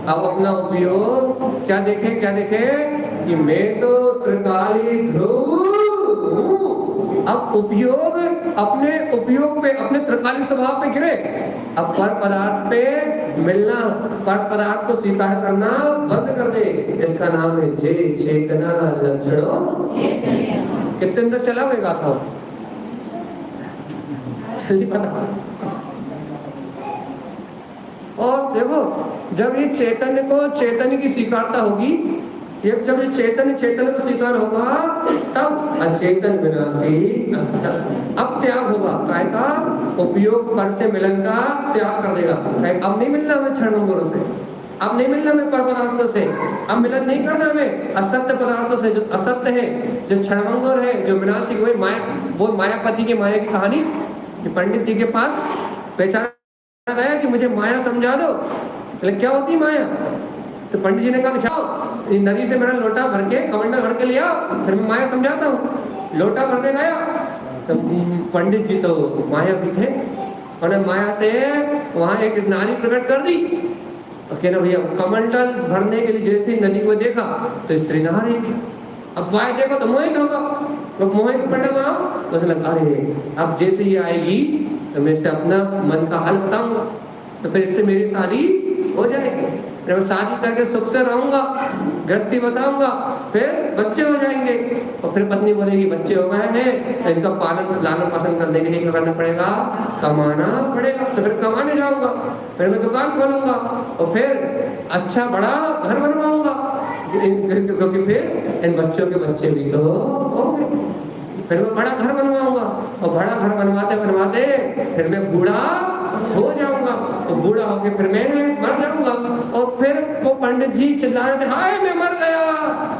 अब अपना उपयोग क्या देखे कि मैं तो त्रिकाली ध्रुव हूँ। अब उपयोग अपने उपयोग पे अपने त्रिकाली स्वभाव पे गिरे। अब पर पदार्थ पे मिलना पर पदार्थ को स्वीकार करना बंद कर दे। इसका नाम है जय चेतना लक्षणों। कितने दिन तक चला हुआ गाथा जल्दी पता। और देखो जब ये चैतन्य को चैतन्य की स्वीकारता होगी जब ये चैतन्य को स्वीकार होगा तब अचेतन विनाशी अब त्याग होगा। काय का उपयोग पर से मिलन का त्याग कर देगा। अब नहीं मिलना हमें क्षणभंगुरों से। अब नहीं मिलना हमें पर पदार्थों से। अब मिलन नहीं करना हमें असत्य पदार्थों से। जो असत्य है जो क्षणभंगुर है जो विनाशी वो मायापति की माया की कहानी कि पंडित जी के पास पहचाना गया कि मुझे माया समझा दो। क्या होती माया? तो पंडित जी ने कहा जाओ नदी से मेरा लोटा भर के कमंडल भर के लिया फिर मैं माया समझाता हूँ। लोटा भरने गया तो पंडित जी तो माया भी थे। उन्होंने माया से वहां एक नारी प्रकट कर दी। कहना भैया कमंडल भरने के लिए जैसे नदी को देखा तो स्त्री नहा रही थी। अब माया देखो तो मोहित होगा। तो मोहित पंडित में आओ तो उसने लगा अरे अब जैसे ये आएगी तो मैं इसे अपना मन का हाल बताऊंगा तो फिर इससे मेरी शादी हो जाएगी। मैं शादी करके सुख से रहूंगा गृहस्थी बसाऊंगा फिर बच्चे हो जाएंगे। और फिर पत्नी बोलेगी बच्चे हो गए हैं तो इनका पालन लालन पालन करने के लिए क्या करना पड़ेगा? कमाना पड़ेगा। तो फिर कमाने जाऊंगा फिर मैं दुकान खोलूंगा और फिर अच्छा बड़ा घर बनवाऊंगा क्योंकि फिर इन बच्चों के बच्चे भी तो होंगे। फिर मैं बड़ा घर बनवाऊंगा और बड़ा घर बनवाते बनवाते फिर मैं बूढ़ा हो जाऊंगा और बूढ़ा होके फिर मैं मर जाऊंगा। और फिर वो पंडित जी चिल्ला रहे थे हाय मैं मर गया।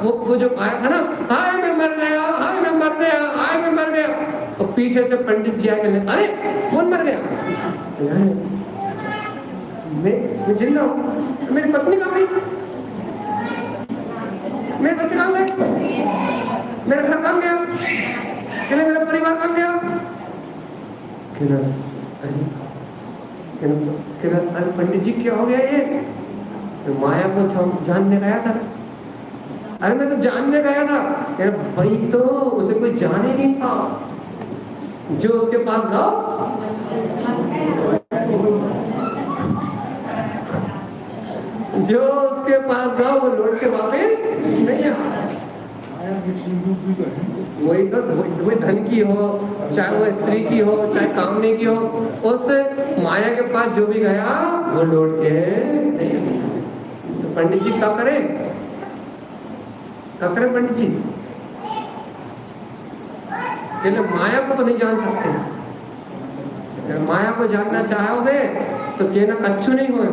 वो जो आया था ना हाय मैं मर गया हाय मैं मर गया हाय मैं मर गया। और पीछे से पंडित जी आके अरे कौन मर गया? मैं जिंदा हूँ। मेरी पत्नी कहाँ गई? मेरे बच्चे कहाँ गए? मेरा घर कहाँ गया? मेरा परिवार कहाँ गया? अरे पंडित जी क्या हो गया ये? तो माया को जानने गया था। अरे मैं तो जानने गया था। भाई तो उसे कोई जान ही नहीं पाया जो उसके पास गाओ जो उसके पास गाओ वो लौट के वापस नहीं आया। वही तो वही धन की हो चाहे वो स्त्री की हो चाहे कामने की हो उस माया के पास जो भी गया वो लौट के नहीं। तो पंडित जी क्या करें पंडित जी? माया को तो नहीं जान सकते। अगर माया को जानना चाहोगे तो कहना कच्छु नहीं होगा।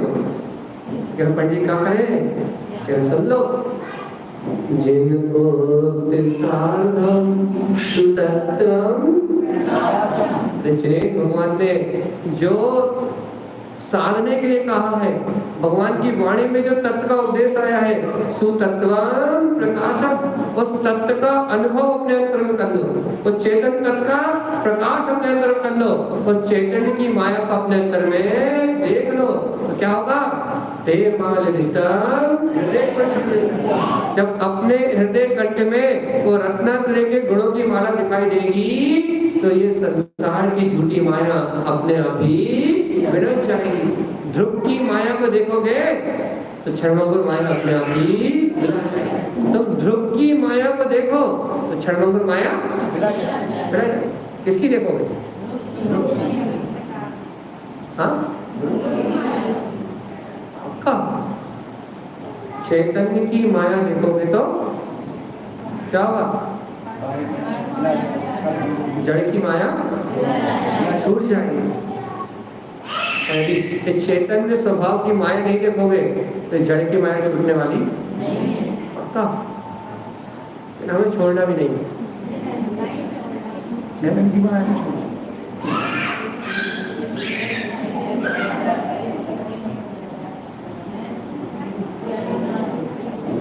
पंडित जी क्या करें? सुन लो जिनको साधम सुतम जिन्हें भगवान ने जो साधने के लिए कहा है, भगवान की वाणी में जो तत्व का उद्देश्य आया है, सुतत्वान प्रकाशम, उस तत्व का अनुभव अपने अंतर में कर लो, उस चेतन तत्व का प्रकाश अपने अंदर कर लो, उस चैतन्य की माया को अपने अंदर में देख लो, तो क्या होगा? जब अपने हृदय कंठ में वो रत्नात्रय के गुणों की माला दिखाई देगी, तो ये संसार की झूठी माया अपने आप ही विनष्ट जाएगी। ध्रुव की माया को देखोगे तो क्षणभंगुर माया अपने आप ही मिला जाएगी। तुम ध्रुव की माया को देखो तो क्षणभंगुर माया मिला जाएगी। किसकी देखोगे? हाँ, चैतन्य की माया देखोगे तो क्या होगा? जड़ की माया छूट जाएगी। चैतन्य स्वभाव की माया नहीं देखोगे तो जड़ की माया छूटने वाली पक्का, हमें छोड़ना भी नहीं। चैतन्य की माया नहीं छोड़ना।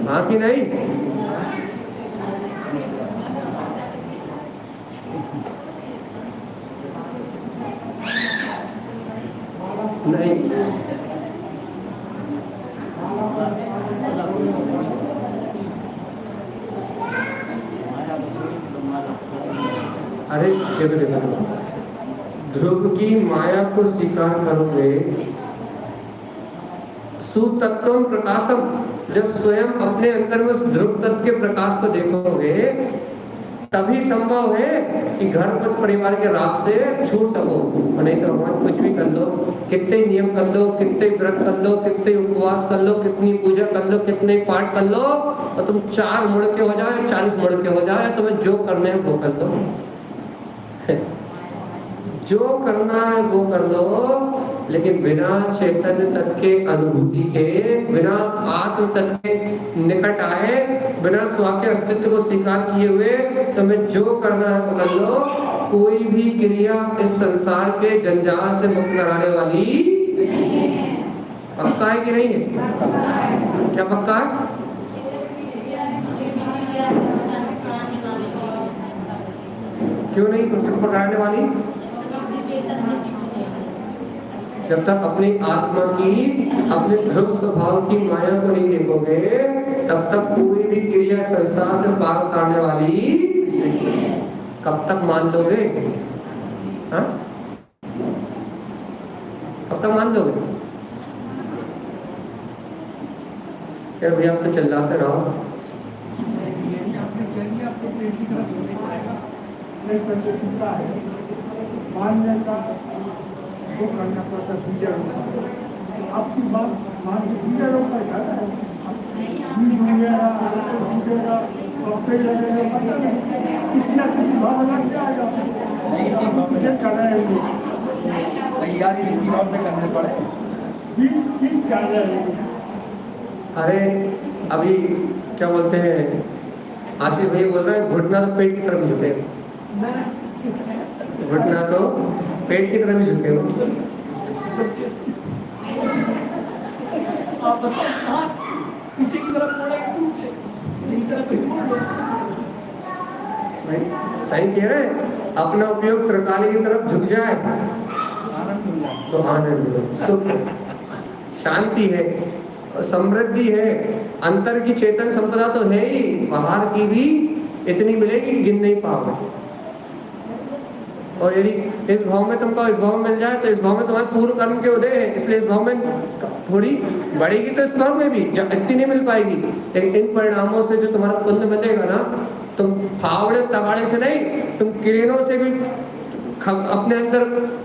हाँ कि नहीं? नहीं। अरे देखो, ध्रुव की माया को स्वीकार करोगे, सुतत्वम प्रकाशम, जब स्वयं अपने अंदर में ध्रुव तत्व के प्रकाश को देखोगे, तभी संभव है कि घर पर परिवार के राग से छूट सको। नहीं तो भगवान कुछ भी कर लो, कितने नियम कर लो, कितने व्रत कर लो, कितने उपवास कर लो, कितनी पूजा कर लो, कितने पाठ कर लो, और तुम 4 मुड़ के हो जाए, 40 मुड़ के हो जाए, तुम्हें जो करना है वो कर लो। जो करना है वो कर लो, लेकिन बिना चैतन्य तत्व के अनुभूति के, बिना आत्म तत्व के निकट आए, बिना स्व के अस्तित्व को स्वीकार किए हुए तुम्हें जो करना है वो कर लो। कोई भी क्रिया इस संसार के जंजाल से मुक्त कराने वाली पक्का है कि नहीं है? क्या पक्का है? क्यों नहीं पकड़ाने वाली? जब तक अपनी आत्मा की, अपने ध्रुव स्वभाव की माया को नहीं देखोगे, तब तक कोई भी क्रिया संसार से पार उतारने वाली कब तक मान लोगे? हाँ, कब तक मान लोगे? यार भैया आप तो चिल्लाते रहो। मानने का वो करना पड़ता दूसरा लोग। आपकी बात मान के दूसरा लोग का जाता है, बीज वगैरह और पेड़ लगेगा, पता नहीं किसी ना किसी भाव लग जाएगा। मुझे करना है तैयारी इसी भाव से करने पड़े। बीज क्या है? अरे अभी क्या बोलते हैं, आशीष भैया बोल रहे हैं घुटना तो पेट की तरफ झुके, घुटना तो पेट की तरफ ही झुके हो। आप बताओ पीछे की तरफ मोड़ा सही तरफ सही कह रहे हैं, अपना उपयोग त्रिकाली की तरफ झुक जाए तो आनंद, सुख, शांति है, समृद्धि है, अंतर की चेतन संपदा तो है ही, बाहर की भी इतनी मिलेगी कि गिन नहीं पाओगे। और यदि इस भाव में तुमको इस भाव में मिल जाए तो इस भाव में तुम्हारे पूर्व कर्म के उदय है, इसलिए इस भाव में थोड़ी बढ़ेगी, तो इस भाव में भी इतनी नहीं मिल पाएगी। लेकिन इन परिणामों से जो तुम्हारा पुण्य बनेगा ना, तुम फावड़े तगाड़े से नहीं, तुम किरणों से भी अपने अंदर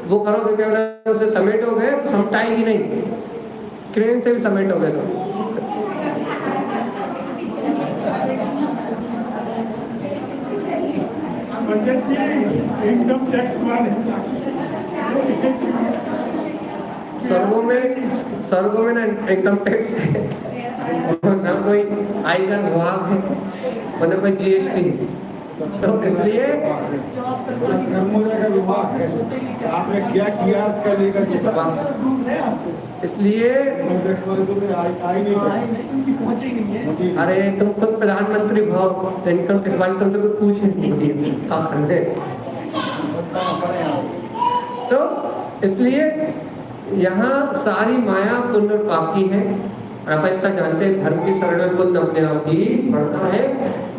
वो करोगे, क्या उसे समेटोगे तो समटाएगी नहीं, किरण से भी समेटोगे तो। एकदम स्वर्गों में ना इनकम टैक्स है, ना कोई आयकर विभाग है, और ना कोई GST, तो इसलिए कर्मोदय का विभाग है, आपने क्या किया इसका लेकर ये सब दूर है आपसे, इसलिए टैक्स वाले तो आई नहीं उनकी पहुंच ही नहीं है। अरे तुम खुद प्रधानमंत्री भाव, इनकम टैक्स वाले तुमसे कुछ पूछ नहीं तो इसलिए यहाँ सारी माया पुण्य और पाप की है। आप इतना जानते हैं धर्म की शरण में पुण्य अपने आप ही बढ़ता है।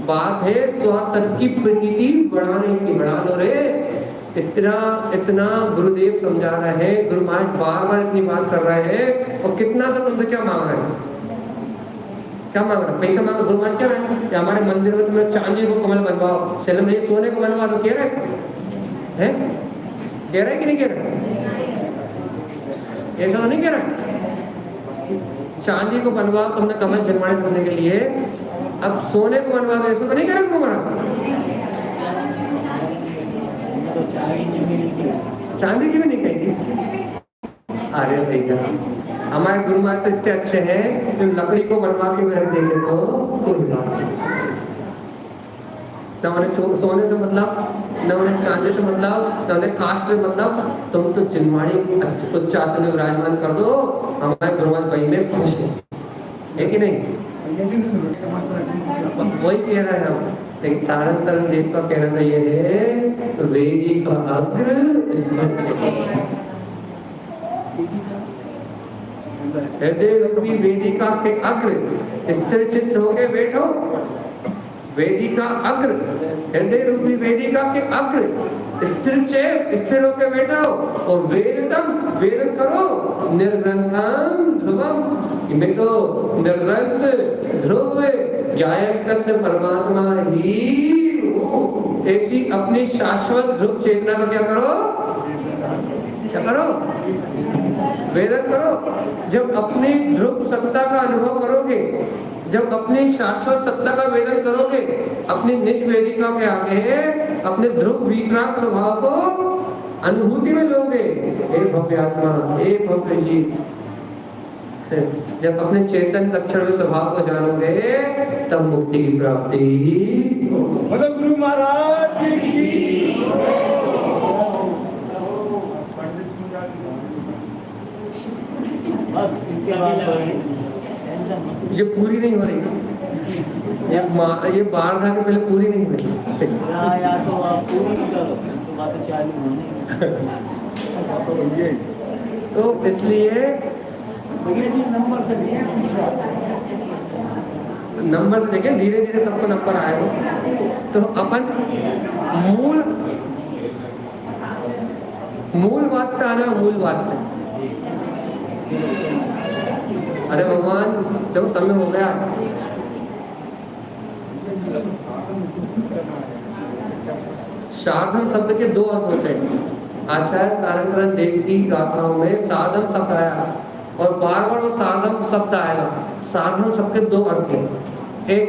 बात है स्वतंत्र की प्रतीति बढ़ाने की, बढ़ा दो रे। इतना इतना गुरुदेव समझा रहे हैं, गुरु महाराज बार बार इतनी बात कर रहे हैं, और कितना सा तुमसे क्या मांग रहे हैं? क्या मांग रहे हैं? पैसा मांग। गुरु महाराज क्या रहे हैं कि हमारे मंदिर में तुम्हें चांदी को कमल बनवाओ, चलो नहीं सोने को बनवा दो, कह रहे हैं? कह रहे कि नहीं कह रहे? ऐसा तो नहीं कह रहा। चांदी को बनवा तुमने कमल जन्माने करने के लिए, अब सोने को बनवा दो, ऐसा तो नहीं कह रहा तुम्हारा? चांदी की भी नहीं कही। अरे भैया हमारे गुरु महाराज तो इतने अच्छे हैं, तो लकड़ी को बनवा के भी रख देंगे तो कोई बात नहीं। न उन्हें सोने से मतलब, न उन्हें चांदी से मतलब, न उन्हें कांच से मतलब। तुम तो जिनवाणी उच्च आसन में विराजमान कर दो, हमारे गुरु महाराज वही में खुश है कि नहीं? वही कह रहे हैं हम। लेकिन तारण तरन देव का कहना तो ये है, वेदी का अग्र हृदय रूपी वेदिका के अग्र स्थिर चित्त होके बैठो। वेदिका अग्र, हृदय रूपी वेदिका के अग्र स्थिर होके बैठो और वेदम वेदन करो। निर्ग्रंथम ध्रुवम, बैठो निर्ग्रंथ ध्रुव ज्ञायकत्व परमात्मा ही ऐसी अपनी शाश्वत ध्रुव चेतना का क्या करो? क्या करो? वेदन करो। जब अपनी ध्रुव सत्ता का अनुभव करोगे, जब अपनी शाश्वत सत्ता का वेदन करोगे, अपनी निज वेदिका के आगे अपने ध्रुव विक्रांत स्वभाव को अनुभूति में लोगे। हे भव्य आत्मा, हे भव्य जी, जब अपने चेतन लक्षण में स्वभाव को जानोगे तब मुक्ति की प्राप्ति बोलो गुरु महाराज की। बस इनके बाद ये पूरी नहीं हो रही, ये बार था कि पहले पूरी नहीं हो रही। या तो आप पूरी करो तो बातें चालू होने। तो इसलिए नंबर से नहीं पूछा, नंबर से लेके धीरे धीरे सबको नंबर आएगा। तो अपन मूल बात पे आ जाओ। मूल बात पे, अरे भगवान देखो समय हो गया। शार्दम शब्द के दो अर्थ होते हैं। आचार्य तारण देव की गाथाओं में सार्धम शब्द आया और बार बार वो सार्धम शब्द आएगा। सार्धम शब्द के दो अर्थ हैं। एक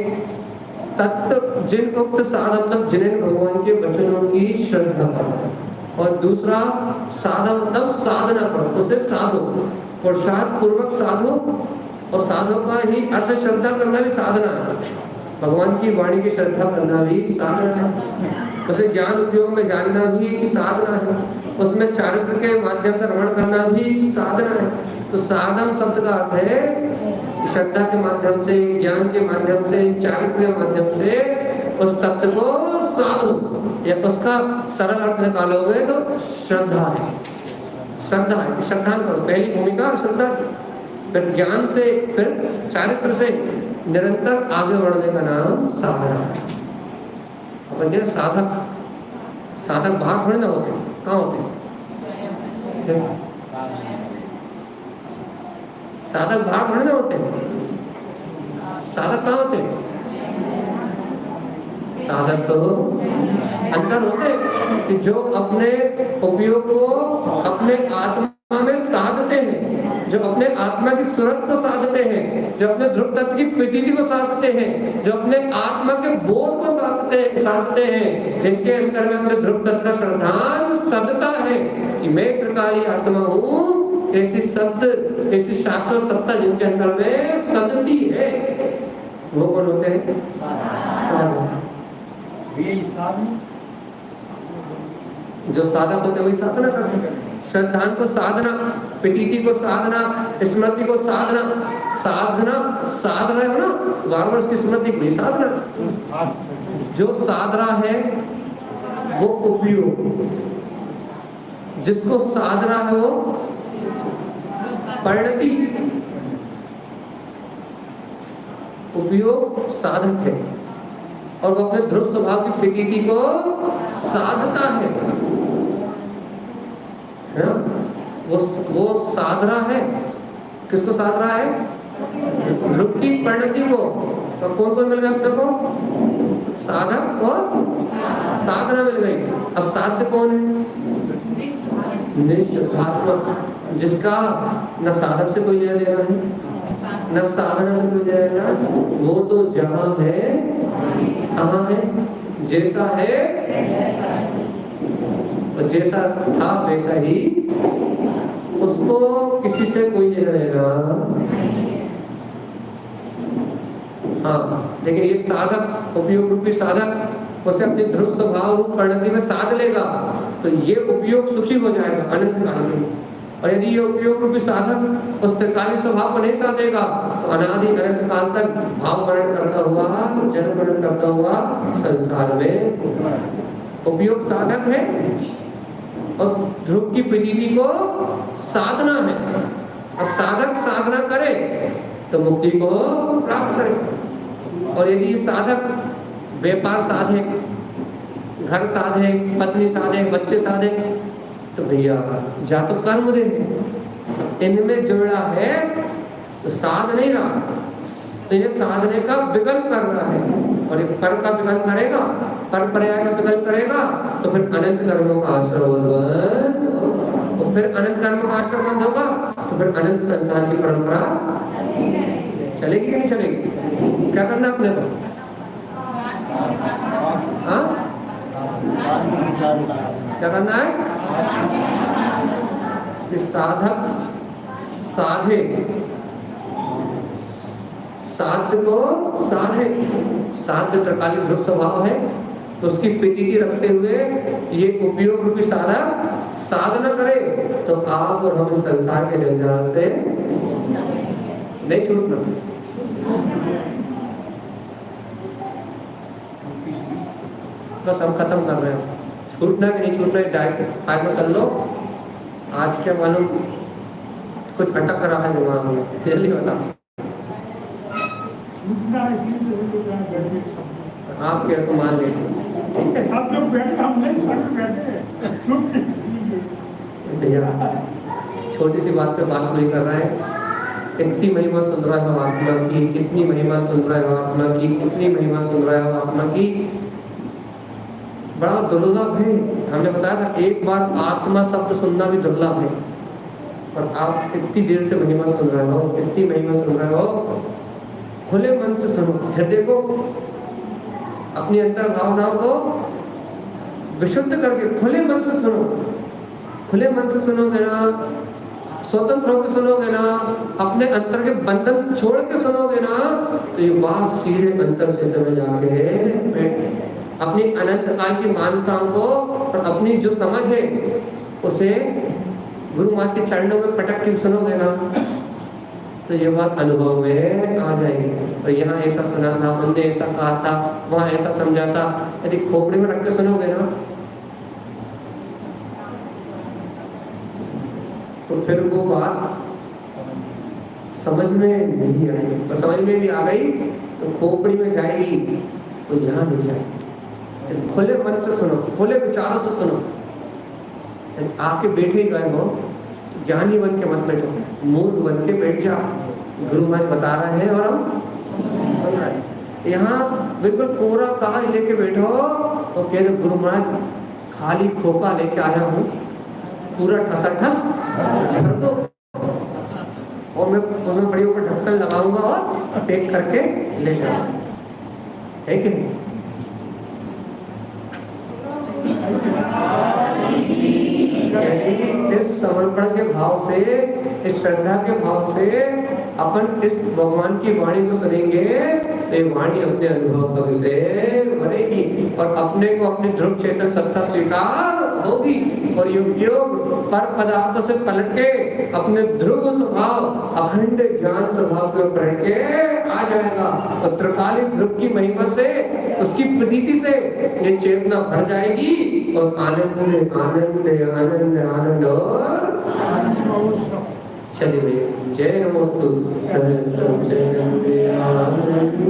तत्व जिन उक्त साधन मतलब जिन्हें भगवान के वचनों की श्रद्धा करो, और दूसरा साधन मतलब साधना करो, उसे साधो, पुरुषार्थ पूर्वक साधो। और साधो का ही अर्थ श्रद्धा करना भी साधना है। भगवान की वाणी की श्रद्धा करना भी साधना है। उसे ज्ञान उपयोग में जानना भी साधना है। उसमें चारित्र के माध्यम से रमण करना भी साधना है। तो साधन शब्द का अर्थ है श्रद्धा के माध्यम से, ज्ञान के माध्यम से, चारित्र के माध्यम से उस सत्य को साधो। या उसका सरल अर्थ निकालोगे तो श्रद्धा है। श्रद्धा है, श्रद्धा करो। पहली भूमिका श्रद्धा, फिर ज्ञान से, फिर चारित्र से निरंतर आगे बढ़ने का नाम साधना है। अपन क्या साधक, साधक बाहर थोड़े ना होते, कहाँ होते? साधक बाहर थोड़े ना होते। साधक कहाँ होते? साधक तो अंदर होते कि जो अपने उपयोग को अपने आत्मा में साधते हैं, जो अपने आत्मा की सूरत को साधते हैं, जो अपने ध्रुव तत्व की प्रतीति को साधते हैं, जो अपने आत्मा के बोध को साधते हैं, जिनके अंदर में अपने ध्रुव तत्व का श्रद्धान सदता है कि मैं त्रिकाली आत्मा हूँ। ऐसी सत्य, ऐसी शाश्वत सत्ता जिनके अंदर में सदती है, वो कौन होते हैं? साधक। यही साधन जो साधक होते हैं वही साधना करते हैं। श्रद्धान को साधना, प्रतीति को साधना, स्मृति को साधना। साधना साध रहे हो ना, बार बार उसकी स्मृति को ही साधना। जो साध रहा है वो उपयोग, जिसको साध रहा है वो परिणति। उपयोग साधक है और वो अपने ध्रुव स्वभाव की प्रतीति को साधता है ना? वो साध रहा है। किसको साध रहा है? ध्रुव की परिणति को। तो कौन कौन मिल गया अपने को? साधक और साधना मिल गई। अब साध्य कौन है? निष्पात्मक, जिसका न साधक से कोई लेना देना है न साधना से कोई लेना देना है। वो तो जहाँ है कहाँ है, जैसा है और जैसा था वैसा ही, उसको किसी से कोई लेना देना। हाँ, लेकिन ये साधक, उपयोग रूपी साधक उसे अपने ध्रुव स्वभाव रूप परिणति में साध लेगा तो ये उपयोग सुखी हो जाएगा अनंत काल में। और यदि ये उपयोग रूपी साधक उस त्रिकालीन स्वभाव को नहीं साधेगा तो अनादि अनंत काल तक भाव वर्ण करता हुआ, जन्म वर्ण करता हुआ संसार में उपयोग साधक है और ध्रुव की प्रतीति को साधना है। अब साधक साधना करे तो मुक्ति को प्राप्त करे। और यदि साधक व्यापार साधे, घर साधे, पत्नी साधे, बच्चे साधे, तो भैया जा तो कर्म दे, इनमें जुड़ा है तो साध नहीं रहा, तो इन्हें साधने का विकल्प कर रहा है। और एक पर का विकल्प करेगा, पर पर्याय का विकल्प करेगा तो फिर अनंत कर्मों का आश्रम बंद, तो फिर अनंत कर्म का आश्रम बंद होगा तो फिर अनंत संसार की परंपरा चलेगी कि नहीं चलेगी? क्या करना अपने को? हाँ, क्या करना है? कि साधक साधे, साध्य को साधे। साध्य त्रिकालीन ध्रुव स्वभाव है तो उसकी प्रतीति रखते हुए ये उपयोग रूपी साधक साधना करे तो आप और हम इस संसार के जंजाल से नहीं छूटना। बस हम खत्म कर रहे हैं, छूटना कि नहीं छूटना डायरेक्ट फाइनल कर लो। आज क्या मालूम कुछ अटक रहा है दिमाग में, जल्दी बताओ। आप क्या तो मान लेते, ठीक है? सब लोग बैठे, हम नहीं सब बैठे। भैया छोटी सी बात पे बात पूरी कर रहा है। इतनी महिमा सुन रहा है आत्मा की, इतनी महिमा सुन रहा है आत्मा की, इतनी महिमा सुन रहा है आत्मा की, बड़ा दुर्लभ है। हमने बताया था एक बार आत्मा शब्द सुनना भी दुर्लभ है, और आप इतनी देर से महिमा सुन रहे हो, इतनी महिमा सुन रहे हो, खुले मन से सुनो, हृदय को, अपनी अंतर भावनाओं को विशुद्ध करके खुले मन से सुनो। खुले मन से सुनोगे ना, स्वतंत्र होकर सुनोगे ना, अपने अंतर के बंधन छोड़ के सुनोगे ना, तो ये बात सीधे अंतर से में जाके अपनी अनंत काल की मान्यताओं को और अपनी जो समझ है उसे गुरु महाराज के चरणों में पटक के सुनोगे ना, तो ये बात अनुभव में आ जाएगी। और यहाँ ऐसा सुना था, उनने ऐसा कहा था, वहाँ ऐसा समझा था, यदि खोपड़ी में रख के सुनोगे ना तो फिर वो बात समझ में नहीं आएगी। और समझ में भी आ गई तो खोपड़ी में जाएगी, तो यहाँ नहीं जाएगी। खुले मन से सुनो, खुले विचारों से सुनो। आके बैठे ही गए हो, ज्ञानी बन के मत बैठो, मूर्ख बन के बैठ जाओ। गुरु महाराज बता रहे हैं और हम सुन रहे हैं। यहाँ बिल्कुल कोरा कागज लेके बैठो और कह दो गुरु महाराज खाली खोखा लेके आया हूँ, पूरा ठसाठस भर दो और मैं उसमें बड़ी ऊपर ढक्कन लगाऊंगा और पैक करके ले जाऊंगा, है कि नहीं? इस समर्पण समर्पण के भाव से, इस श्रद्धा के भाव से अपन इस भगवान की वाणी को सुनेंगे तो ये वाणी अपने अनुभव तक से बनेगी और अपने को अपनी ध्रुव चेतन सत्ता स्वीकार होगी और युग युग पर पदार्थ से पलट के अपने ध्रुव स्वभाव अखंड ज्ञान स्वभाव के ऊपर के आ जाएगा और त्रिकालिक ध्रुव की महिमा से उसकी प्रतीति से ये चेतना भर जाएगी और आनंद आनंद आनंद आनंद और चलिए जय नमोस्तु जय आनंद